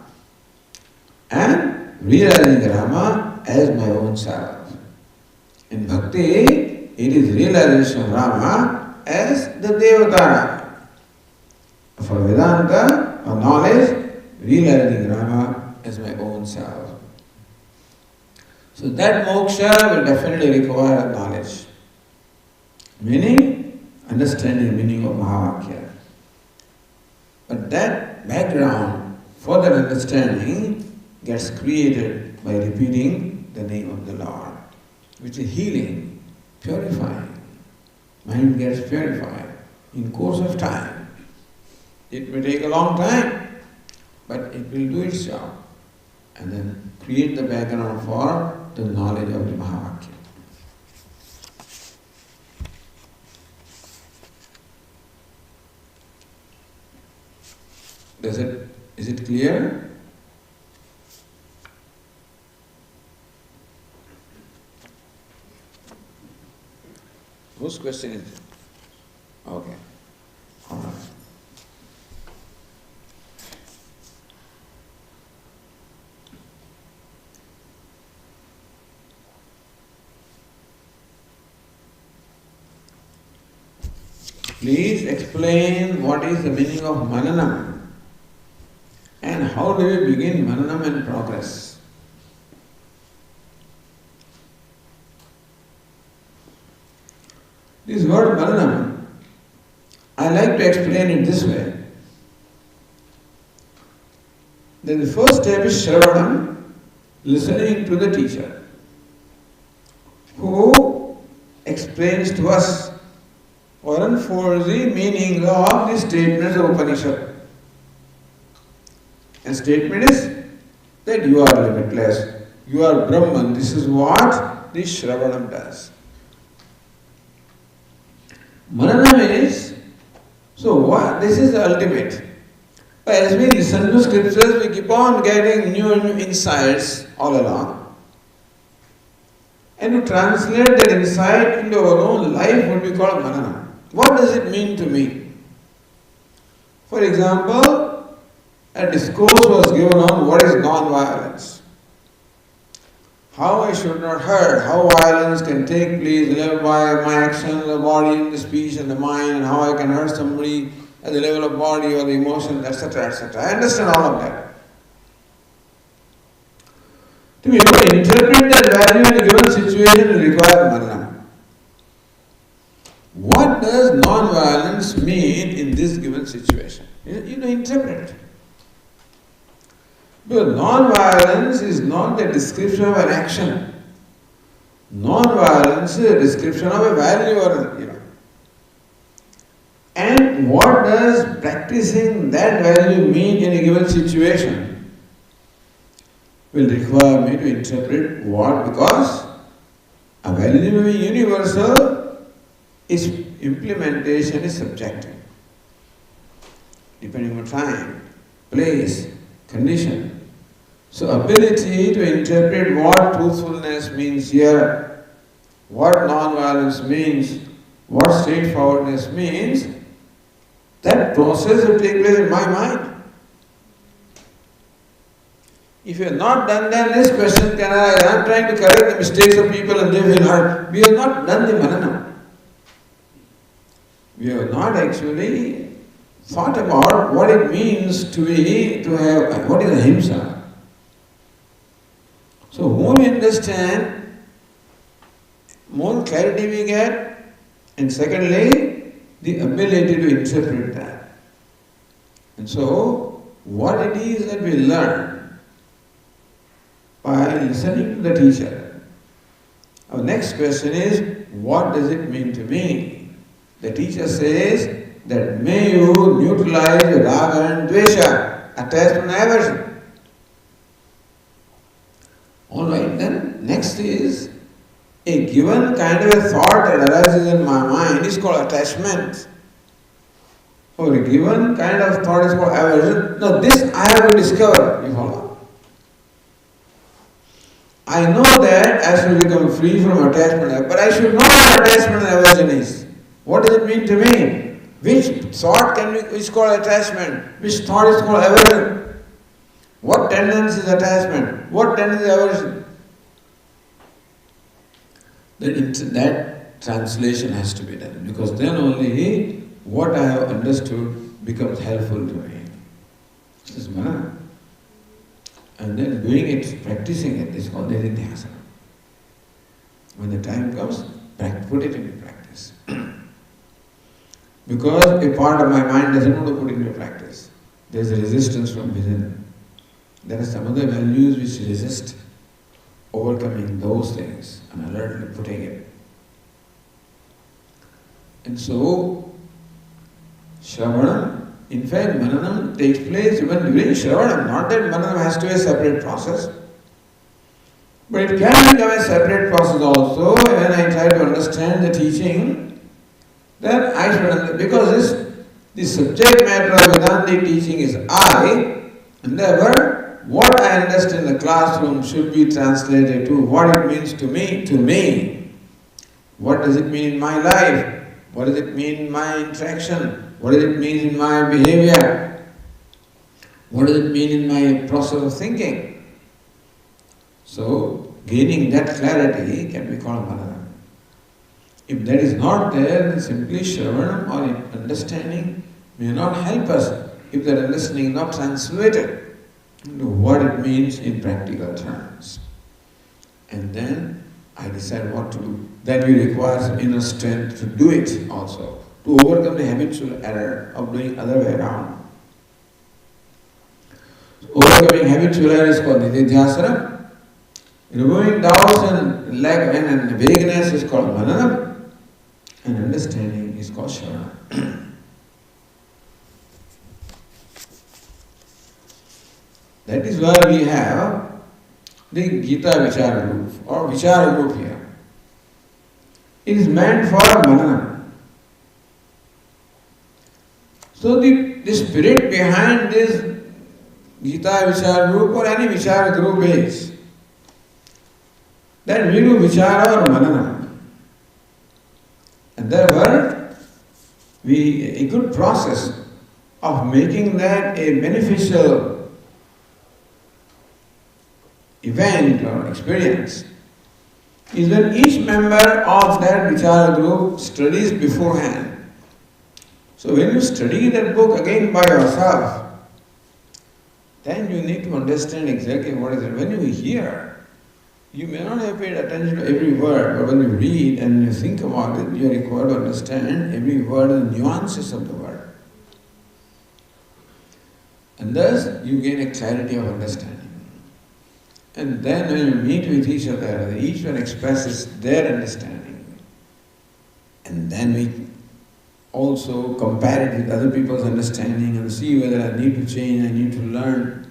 and realizing Rama as my own self. In Bhakti, it is realization of Rama as the Devata. For Vedanta or knowledge, realizing Rama as my own self. So that moksha will definitely require knowledge. Meaning, understanding the meaning of Mahavakya. But that background for that understanding gets created by repeating the name of the Lord, which is healing, purifying. Mind gets purified in course of time. It may take a long time, but it will do its job and then create the background for the knowledge of the Mahavakya. Is it clear? Whose question is it? Okay. All right. Please explain what is the meaning of mananam and how do we begin mananam and progress. This word mananam, I like to explain it this way. Then the first step is shravanam, listening to the teacher, who explains to us or unfolds the meaning of the statements of Upanishad. And statement is that you are limitless, you are Brahman. This is what the Shravanam does. Mananam is, so what? This is the ultimate. But as we listen to scriptures, we keep on getting new and new insights all along. And to translate that insight into our own life would be called Mananam. What does it mean to me? For example, a discourse was given on what is non-violence. How I should not hurt, how violence can take place by my action, the body, and the speech and the mind, and how I can hurt somebody at the level of body or the emotions, etc., etc. I understand all of that. To be able to interpret that value in a given situation will require mananam. What does non-violence mean in this given situation? You know, interpret it. Because non-violence is not the description of an action. Non-violence is a description of a value or, And what does practicing that value mean in a given situation will require me to interpret what, because a value being universal, its implementation is subjective, depending on time, place, condition. So ability to interpret what truthfulness means here, what non-violence means, what straightforwardness means, that process will take place in my mind. If you have not done that, this question can arise. I am trying to correct the mistakes of people and they will hurt. We have not done the mananam. We have not actually thought about what it means to have, what is ahimsa. So when we understand, more clarity we get, and secondly, the ability to interpret that. And so, what it is that we learn by listening to the teacher. Our next question is, what does it mean to me? The teacher says that may you neutralize raga and dvesha, attachment and aversion. Alright, then next is a given kind of a thought that arises in my mind is called attachment. Or a given kind of thought is called aversion. Now this I have to discover. You follow? I know that I should become free from attachment, but I should know what attachment and aversion is. What does it mean to me? Which thought is called attachment? Which thought is called aversion? What tendency is attachment? What tendency is aversion? That translation has to be done, because then only what I have understood becomes helpful to me. This is manana. and then doing it, practicing it is called nididhyasana. When the time comes, put it into practice. Because a part of my mind doesn't want to put it into practice. There is a resistance from within. There are some other values which resist overcoming those things and alertly putting it. And so, Shravanam, in fact, Mananam takes place even during Shravanam. Not that Mananam has to be a separate process, but it can become a separate process also when I try to understand the teaching. Then I should understand, because the subject matter of Vedantic teaching is I, and therefore what I understand in the classroom should be translated to what it means to me. What does it mean in my life? What does it mean in my interaction? What does it mean in my behavior? What does it mean in my process of thinking? So, gaining that clarity can be called Manana. If that is not there, then simply Shravanam or understanding may not help us if that understanding is not translated into what it means in practical terms. And then I decide what to do. Then we require some inner strength to do it also, to overcome the habitual error of doing other way around. Overcoming habitual error is called nididhyasana. Removing doubts and lack and vagueness is called mananam. And understanding is called Shravana. That is why we have the Gita Vichara group or Vichara group here. It is meant for Manana. So the spirit behind this Gita Vichara group or any Vichara group is that we do Vichara or Manana. And therefore, a good process of making that a beneficial event or experience is when each member of that Vichara group studies beforehand. So when you study that book again by yourself, then you need to understand exactly what is it. When you hear, you may not have paid attention to every word, but when you read and you think about it, you are required to understand every word and the nuances of the word. And thus, you gain a clarity of understanding. And then when you meet with each other, each one expresses their understanding. And then we also compare it with other people's understanding and see whether I need to change, I need to learn.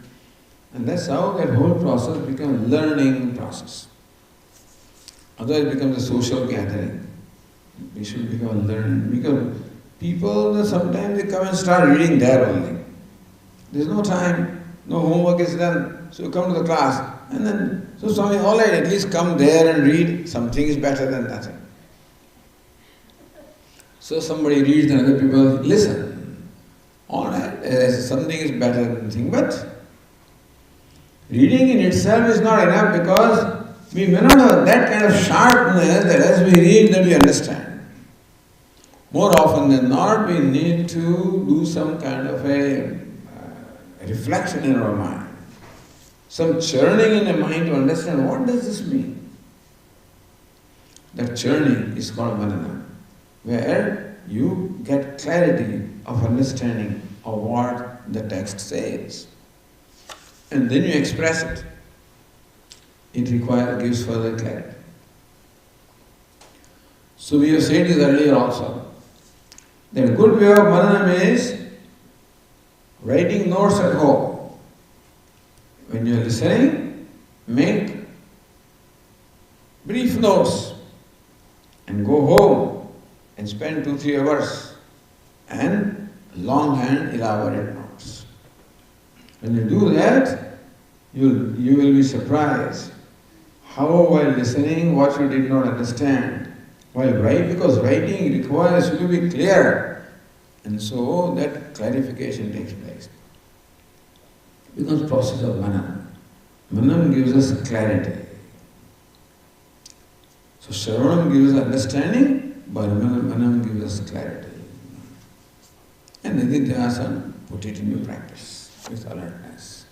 And that's how that whole process becomes a learning process. Otherwise it becomes a social gathering. We should become learning. Because people, sometimes they come and start reading there only. There's no time, no homework is done, so you come to the class. And then, so Swami, all right, at least come there and read. Something is better than nothing. So somebody reads and other people listen. All right, something is better than nothing, but reading in itself is not enough because we may not have that kind of sharpness that as we read that we understand. More often than not, we need to do some kind of a reflection in our mind. Some churning in the mind to understand what does this mean. That churning is called manana, where you get clarity of understanding of what the text says. And then you express it. It gives further clarity. So we have said this earlier also. The good way of mananam is writing notes at home. When you are listening, make brief notes and go home and spend 2-3 hours and longhand elaborate notes. When you do that, you will be surprised how while listening what you did not understand. While writing, because writing requires you to be clear, and so that clarification takes place. Becomes process of manam. Manam gives us clarity. So Shravanam gives us understanding, but manam gives us clarity. And nididhyasana, put it into practice with alertness.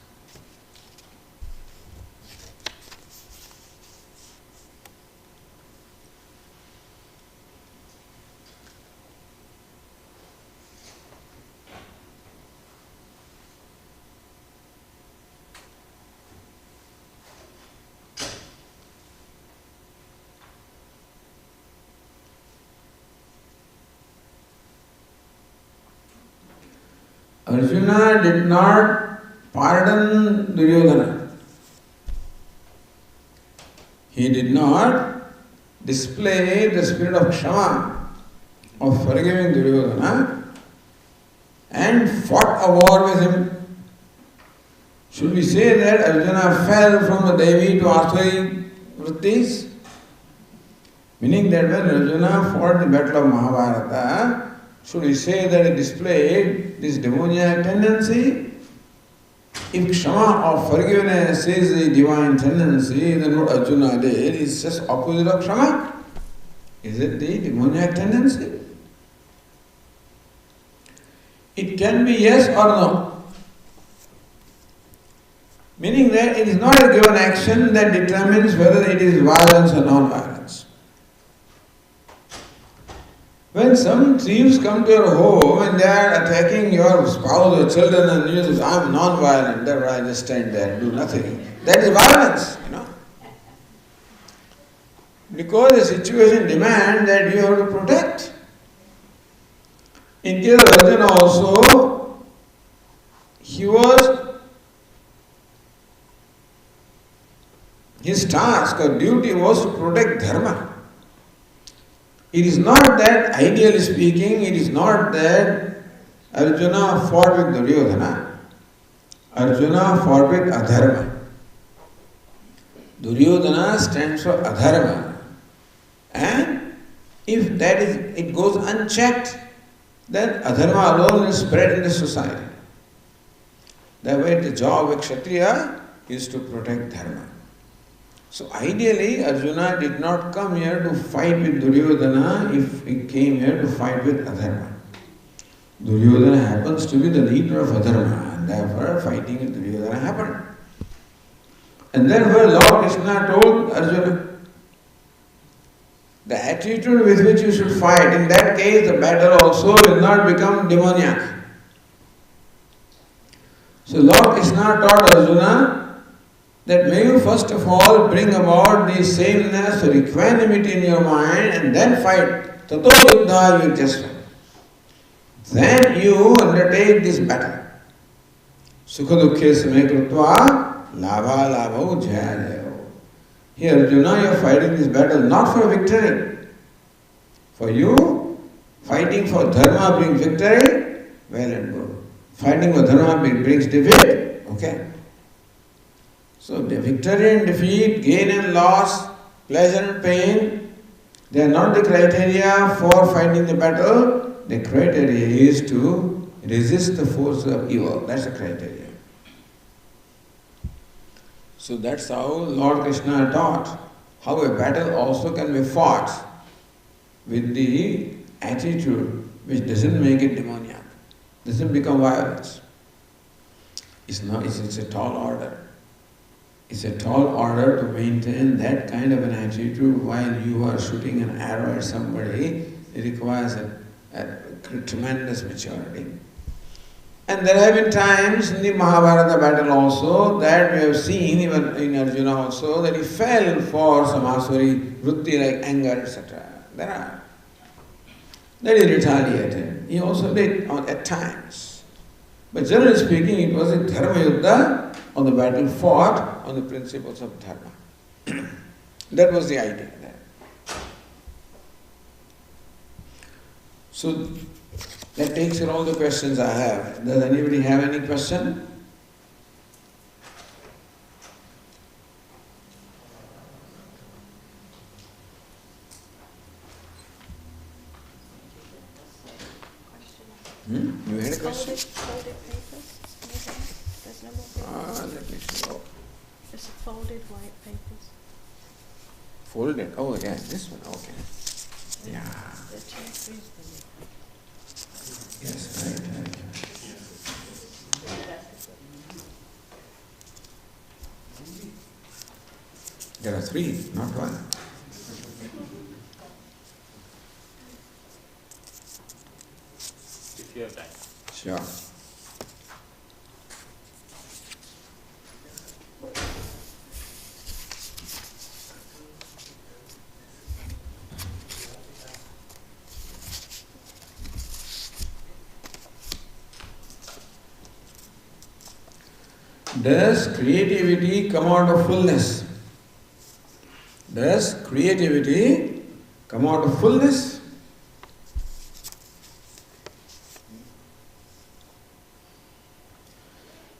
Arjuna did not pardon Duryodhana. He did not display the spirit of Kshama, of forgiving Duryodhana, and fought a war with him. Should we say that Arjuna fell from the Devi to Asuri vrittis? Meaning that when Arjuna fought the battle of Mahabharata, should we say that he displayed this demoniac tendency? If Kshama of forgiveness is a divine tendency, then what Arjuna did is just opposite of Kshama. Is it the demoniac tendency? It can be yes or no. Meaning that it is not a given action that determines whether it is violence or non-violence. When some thieves come to your home and they are attacking your spouse or children and you say, I am non-violent, therefore I just stand there and do nothing. That is violence, Because the situation demands that you have to protect. In case of Arjuna also, his task or duty was to protect dharma. It is not that, ideally speaking, it is not that Arjuna fought with Duryodhana. Arjuna fought with adharma. Duryodhana stands for adharma. And if that is, it goes unchecked, then adharma alone is spread in the society. That way the job of a Kshatriya is to protect dharma. So ideally, Arjuna did not come here to fight with Duryodhana if he came here to fight with adharma. Duryodhana happens to be the leader of adharma, and therefore fighting with Duryodhana happened. And therefore Lord Krishna told Arjuna, the attitude with which you should fight, in that case the battle also will not become demoniac. So Lord Krishna taught Arjuna that may you first of all bring about the sameness or equanimity in your mind and then fight. Tato yuddha yujyasva. Then you undertake this battle. Sukha dukkhe same krutva labha labho jaya jayo. Here Arjuna, you are fighting this battle not for victory. For you, fighting for dharma brings victory, well and good. Fighting for dharma brings defeat, okay? So the victory and defeat, gain and loss, pleasure and pain, they are not the criteria for fighting the battle. The criteria is to resist the force of evil. That's the criteria. So that's how Lord Krishna taught how a battle also can be fought with the attitude which doesn't make it demoniac, doesn't become violence. It's a tall order. It's a tall order to maintain that kind of an attitude while you are shooting an arrow at somebody. It requires a tremendous maturity. And there have been times in the Mahabharata battle also that we have seen, even in Arjuna also, that he fell for some asuri vritti like anger, etc. There are. That he retaliated. He also did at times. But generally speaking, it was a dharma yuddha, on the battle fought on the principles of dharma. That was the idea there. So that takes care of all the questions I have. Does anybody have any question? You had a question? Folded papers. There's no more papers. Let me show. Just folded white papers. Folded? Oh yeah, this one, okay. Yeah. The two, Yes, right. There are three, not one. If you have time. Sure. Does creativity come out of fullness? Does creativity come out of fullness?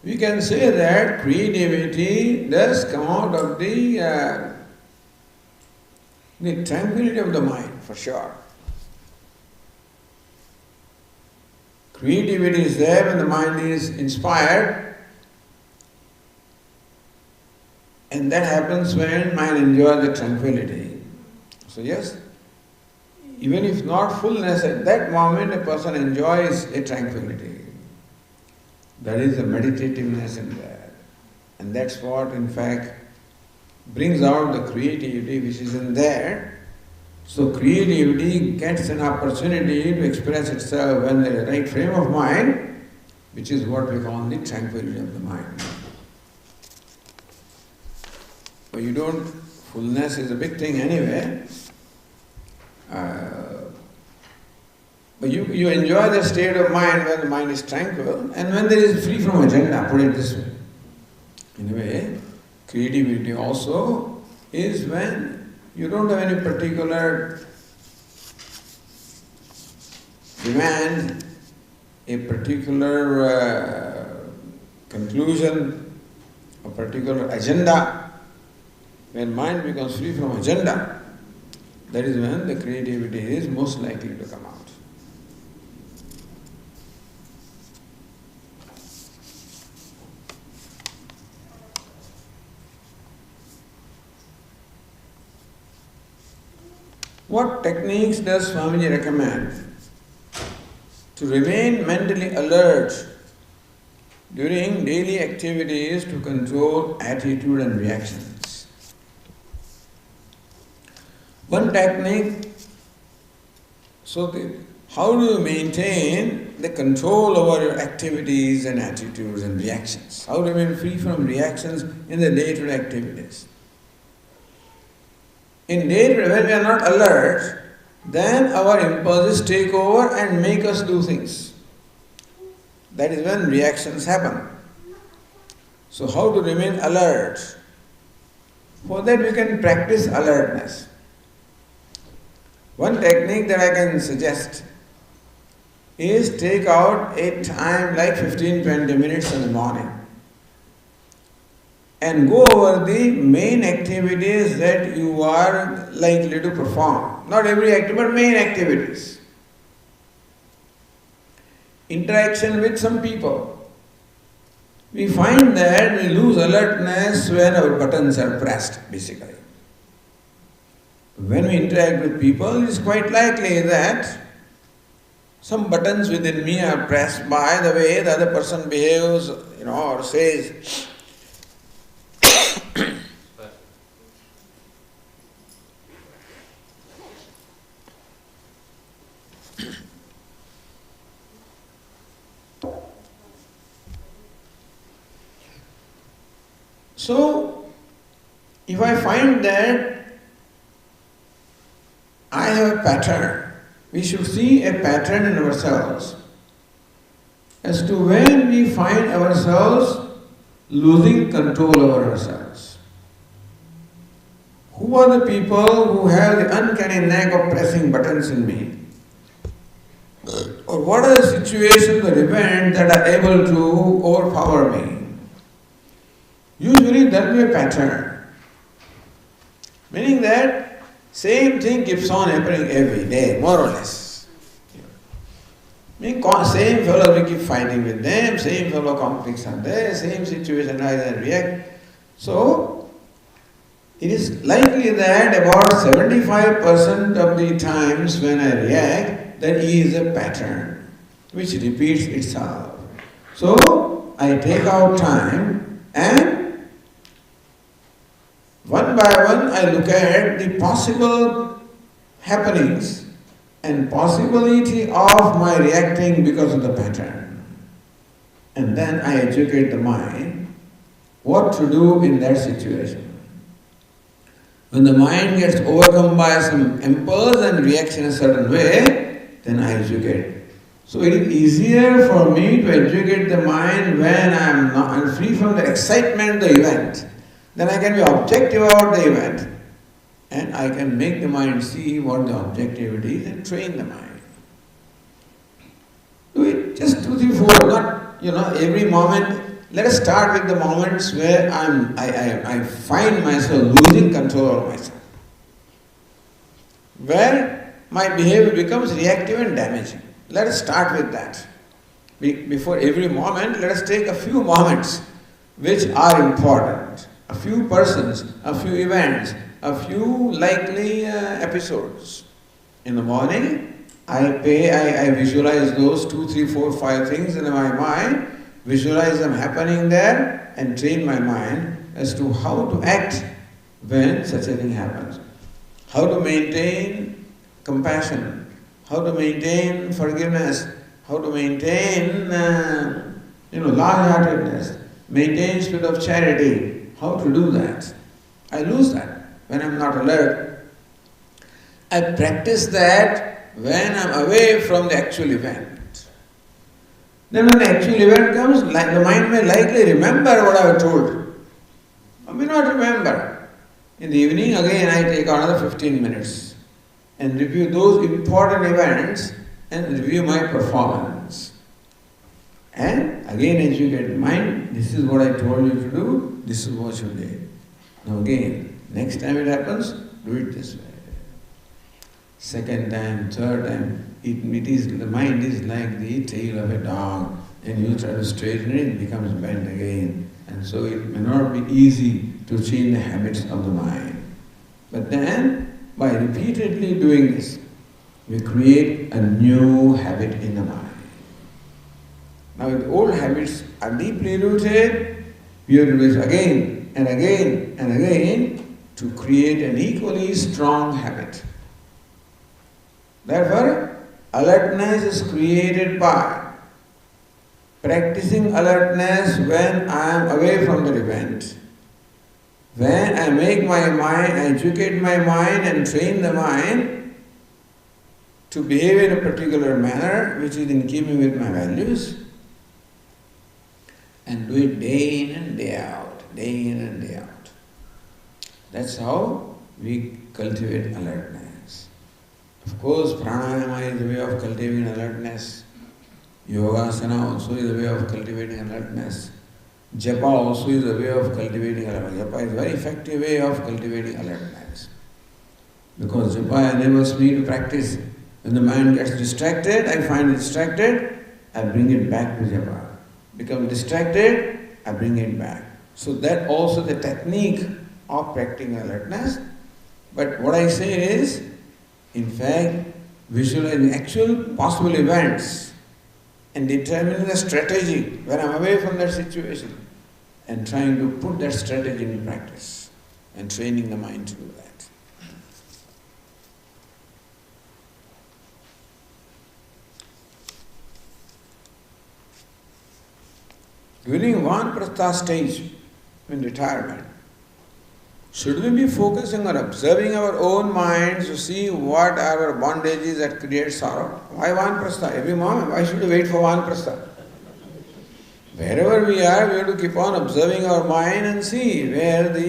We can say that creativity does come out of the tranquility of the mind, for sure. Creativity is there when the mind is inspired, and that happens when mind enjoys the tranquility. So yes, even if not fullness, at that moment a person enjoys a tranquility. There is a meditativeness in that. And that's what in fact brings out the creativity which is in there. So creativity gets an opportunity to express itself when there is a right frame of mind, which is what we call the tranquility of the mind. But fullness is a big thing anyway. But you enjoy the state of mind when the mind is tranquil and when there is free from agenda, put it this way. In a way, creativity also is when you don't have any particular demand, a particular conclusion, a particular agenda. When mind becomes free from agenda, that is when the creativity is most likely to come out. What techniques does Swamiji recommend to remain mentally alert during daily activities to control attitude and reactions? One technique, how do you maintain the control over your activities and attitudes and reactions? How to remain free from reactions in the day-to-day activities? In day-to-day, when we are not alert, then our impulses take over and make us do things. That is when reactions happen. So how to remain alert? For that we can practice alertness. One technique that I can suggest is take out a time like 15-20 minutes in the morning and go over the main activities that you are likely to perform. Not every activity, but main activities. Interaction with some people. We find that we lose alertness when our buttons are pressed, basically. When we interact with people, it is quite likely that some buttons within me are pressed by the way the other person behaves, or says. So, if I find that I have a pattern, we should see a pattern in ourselves as to when we find ourselves losing control over ourselves. Who are the people who have the uncanny knack of pressing buttons in me? Or what are the situations or events that are able to overpower me? Usually there will be a pattern. Meaning that same thing keeps on happening every day, more or less. Same fellow we keep fighting with them, same fellow conflicts are there, same situation rise and react. So, it is likely that about 75% of the times when I react, there is a pattern which repeats itself. So, I take out time and one by one I look at the possible happenings and possibility of my reacting because of the pattern. And then I educate the mind what to do in that situation. When the mind gets overcome by some impulse and reaction in a certain way, then I educate So it is easier for me to educate the mind when I'm free from the excitement of the event. Then I can be objective about the event and I can make the mind see what the objectivity is and train the mind. Do it just 2, 3, 4, not every moment. Let us start with the moments where I find myself losing control of myself. Where my behavior becomes reactive and damaging. Let us start with that. Before every moment, let us take a few moments which are important. A few persons, a few events, a few likely episodes. In the morning, I visualize those 2, 3, 4, 5 things in my mind, visualize them happening there and train my mind as to how to act when such a thing happens. How to maintain compassion, how to maintain forgiveness, how to maintain large-heartedness, maintain spirit of charity, how to do that. I lose that when I'm not alert. I practice that when I'm away from the actual event. Then when the actual event comes, the mind may likely remember what I have told. Or may not remember. In the evening, again I take another 15 minutes and review those important events and review my performance. And again educate the mind, this is what I told you to do, this is what you did. Now again, next time it happens, do it this way. Second time, third time, the mind is like the tail of a dog, and you try to straighten it, it becomes bent again. And so it may not be easy to change the habits of the mind. But then, by repeatedly doing this, we create a new habit in the mind. Now, if the old habits are deeply rooted, we have to do this again and again and again to create an equally strong habit. Therefore, alertness is created by practicing alertness when I am away from the event. When I make my mind, educate my mind and train the mind to behave in a particular manner which is in keeping with my values, and do it day in and day out, day in and day out. That's how we cultivate alertness. Of course, pranayama is a way of cultivating alertness. Yogasana also is a way of cultivating alertness. Japa also is a way of cultivating alertness. Japa is a very effective way of cultivating alertness. Because japa enables me to practice. When the mind gets distracted, I find it distracted, I bring it back to japa. Become distracted, I bring it back. So that also the technique of practicing alertness. But what I say is, in fact, visualizing actual possible events and determining the strategy when I'm away from that situation and trying to put that strategy in practice and training the mind to do that. During Vanaprastha stage, in retirement, should we be focusing on observing our own minds to see what are our bondages that create sorrow? Why Vanaprastha? Every moment, why should we wait for Vanaprastha? Wherever we are, we have to keep on observing our mind and see where the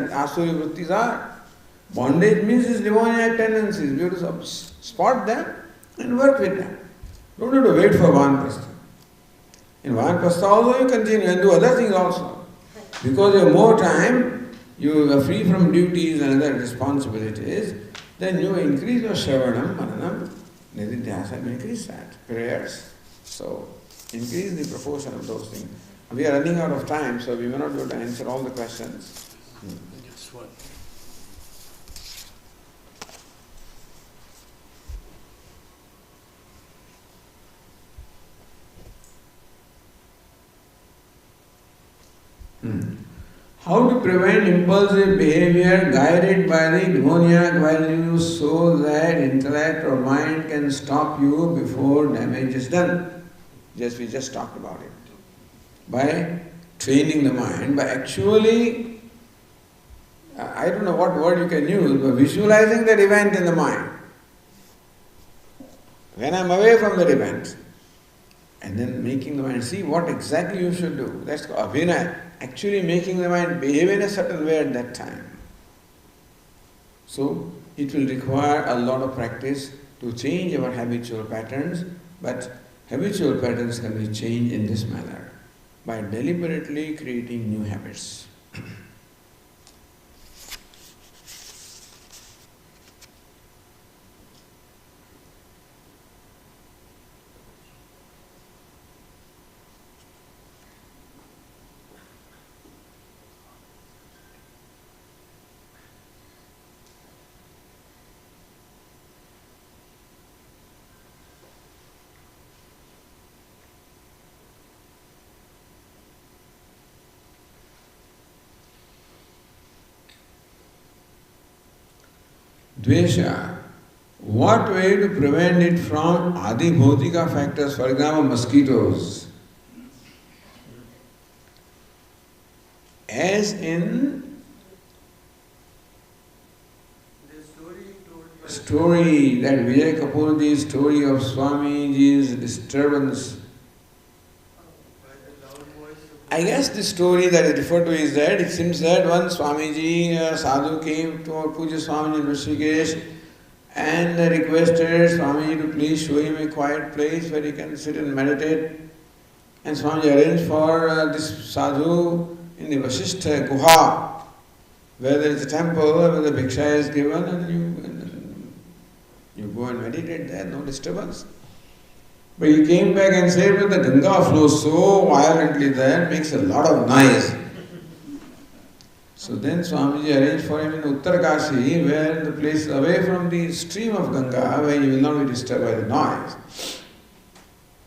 asuri vrittis are. Bondage means these demoniac tendencies. We have to spot them and work with them. Don't have to wait for Vanaprastha. In Vanaprastha also you continue and do other things also. Because you have more time, you are free from duties and other responsibilities, then you increase your Shravanam, Mananam, Nididhyasa, increase that, prayers. So, increase the proportion of those things. We are running out of time, so we may not be able to answer all the questions. Guess what? How to prevent impulsive behavior guided by the demoniac values so that intellect or mind can stop you before damage is done? Yes, we just talked about it. By training the mind, by actually, I don't know what word you can use, but visualizing that event in the mind. When I'm away from that event, And then making the mind see what exactly you should do. That's called Abhinaya. Actually making the mind behave in a certain way at that time. So it will require a lot of practice to change our habitual patterns, but habitual patterns can be changed in this manner, by deliberately creating new habits. Dvesha, what way to prevent it from adibhotika factors, for example mosquitoes? As in The story, that Vijay Kapurji's story of Swamiji's disturbance. by the loud voice of I guess the story that I refer to is that it seems that one Swamiji, sadhu came to Puja Swamiji in Rishikesh and requested Swamiji to please show him a quiet place where he can sit and meditate. And Swamiji arranged for this sadhu in the Vasishtha Guha, where there is a temple where the bhiksha is given and you go and meditate there, no disturbance. But he came back and said that the Ganga flows so violently there, makes a lot of noise. So then Swamiji arranged for him in Uttarakashi, where the place away from the stream of Ganga, where you will not be disturbed by the noise.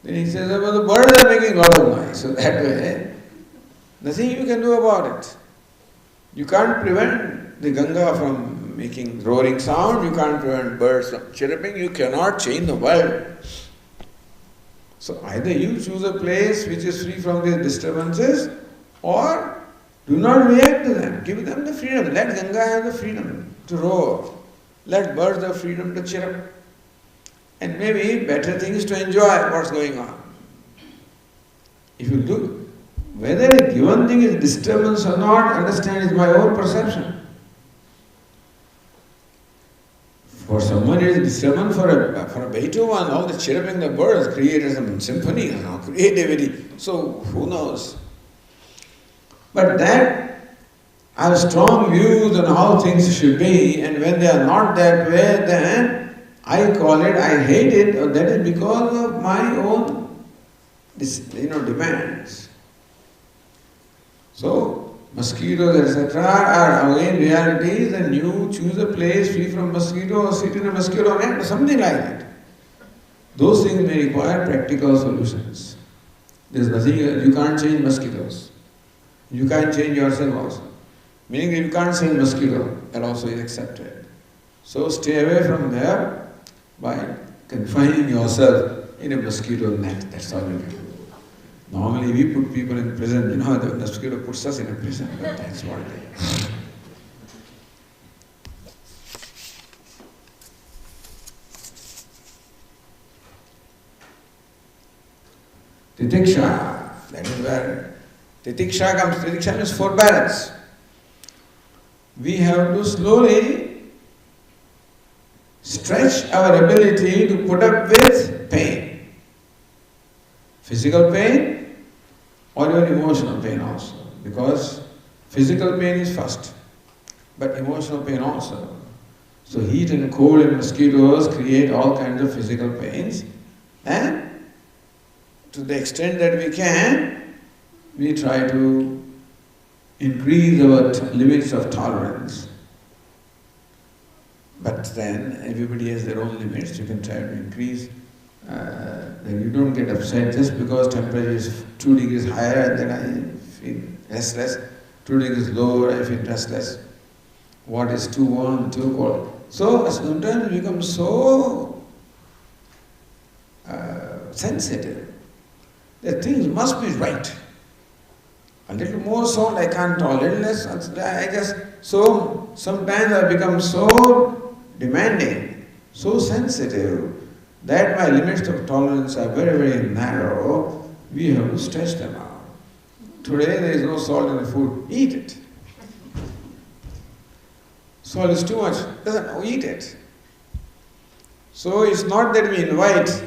Then he says, well, the birds are making a lot of noise. So that way, nothing you can do about it. You can't prevent the Ganga from making roaring sound, you can't prevent birds from chirping, you cannot change the world. So either you choose a place which is free from these disturbances, or do not react to them. Give them the freedom. Let Ganga have the freedom to roar. Let birds have freedom to chirp. And maybe better things to enjoy what's going on. If you do, whether a given thing is disturbance or not, understand is my own perception. For someone it is disturbance, for a Beethoven, all the chirping the birds created some symphony, creativity. So who knows? But that I have strong views on how things should be, and when they are not that way, then I call it, I hate it, or that is because of my own demands. So mosquitoes, etc. are again realities, and you choose a place free from mosquito or sit in a mosquito net or something like that. Those things may require practical solutions. There's nothing, you can't change mosquitoes. You can't change yourself also. Meaning that you can't change mosquito, that also is accepted. So stay away from there by confining yourself in a mosquito net, that's all you do. Normally we put people in prison, the mosquito puts us in a prison, but that's what it is. Titiksha, that is where Titiksha comes. Titiksha means forbearance. We have to slowly stretch our ability to put up with pain. Physical pain or even emotional pain also. Because physical pain is first, but emotional pain also. So heat and cold and mosquitoes create all kinds of physical pains, and to the extent that we can, we try to increase our limits of tolerance. But then everybody has their own limits. You can try to increase. Then you don't get upset just because temperature is 2 degrees higher and then I feel restless. 2 degrees lower, I feel restless. What is too warm, too cold? So sometimes we become so sensitive that things must be right. A little more salt I can't tolerate, less I just, so sometimes I become so demanding, so sensitive, that my limits of tolerance are very, very narrow, we have to stretch them out. Today there is no salt in the food, eat it. Salt is too much, doesn't eat it. So it's not that we invite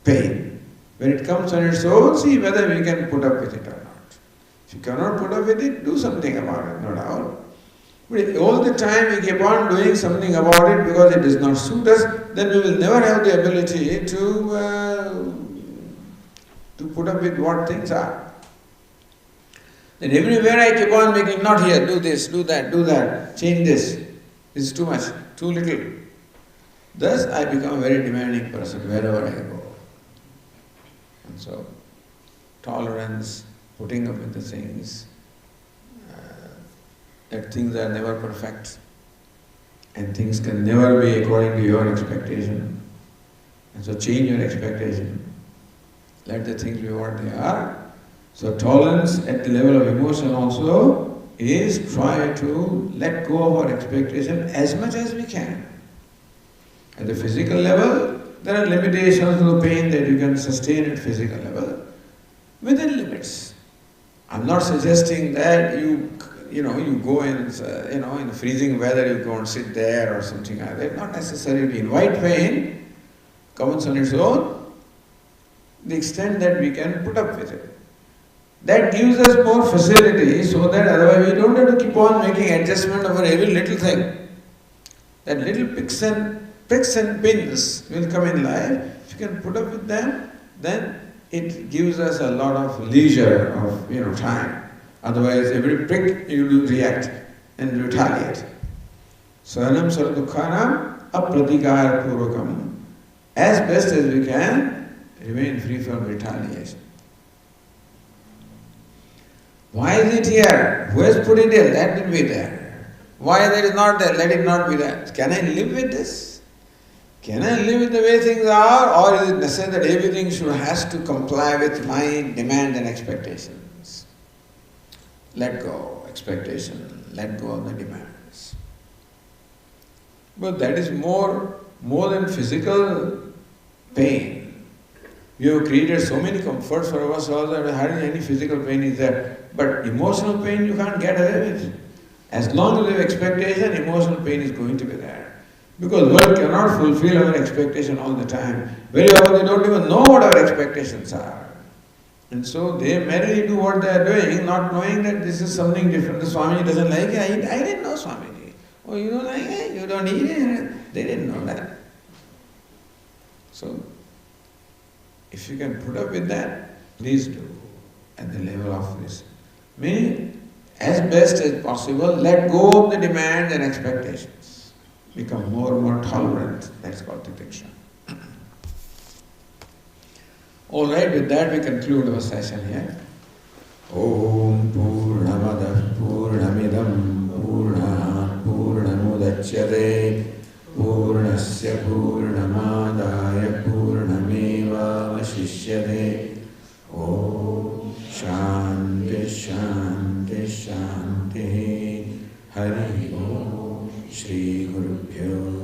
pain. When it comes on its own, see whether we can put up with it or not. If you cannot put up with it, do something about it, no doubt. But if all the time we keep on doing something about it because it does not suit us, then we will never have the ability to put up with what things are. Then everywhere I keep on making, not here, do this, do that, change this. This is too much, too little. Thus I become a very demanding person wherever I go. And so, tolerance, putting up with the things, that things are never perfect and things can never be according to your expectation. And so change your expectation. Let the things be what they are. So tolerance at the level of emotion also is try to let go of our expectation as much as we can. At the physical level, there are limitations to the pain that you can sustain at physical level, within limits. I'm not suggesting that you go in, in freezing weather, you go and sit there or something like that. Not necessarily. Invite pain, comes on its own, the extent that we can put up with it. That gives us more facility so that otherwise we don't have to keep on making adjustment over every little thing. That little picks and pins will come in life. If you can put up with them, then it gives us a lot of leisure of time. Otherwise, every prick you will react and retaliate. Sahanam sarvadukhanam apratikara purvakam. As best as we can, remain free from retaliation. Why is it here? Who has put it there? Let it be there. Why that is not there? Let it not be there. Can I live with this? Can I live with the way things are? Or is it necessary that everything has to comply with my demand and expectations? Let go expectation, let go of the demands. But that is more than physical pain. We have created so many comforts for ourselves that hardly any physical pain is there. But emotional pain you can't get away with. As long as you have expectation, emotional pain is going to be there. Because world cannot fulfill our expectation all the time. Very often they don't even know what our expectations are. And so they merely do what they are doing, not knowing that this is something different. The Swamiji doesn't like it. I didn't know Swamiji. Oh, you don't like it? You don't eat it? They didn't know that. So, if you can put up with that, please do at the level of this. Meaning, as best as possible, let go of the demands and expectations. Become more and more tolerant. That's called titiksha. All right, with that we conclude our session here. Om Purnamada Purnamidam Purnat Purnamudachyate Purnasya Purnamadaya Purnameva Vashishyate. Om Shanti Shanti Shanti Hari Om Shri Gurubhyo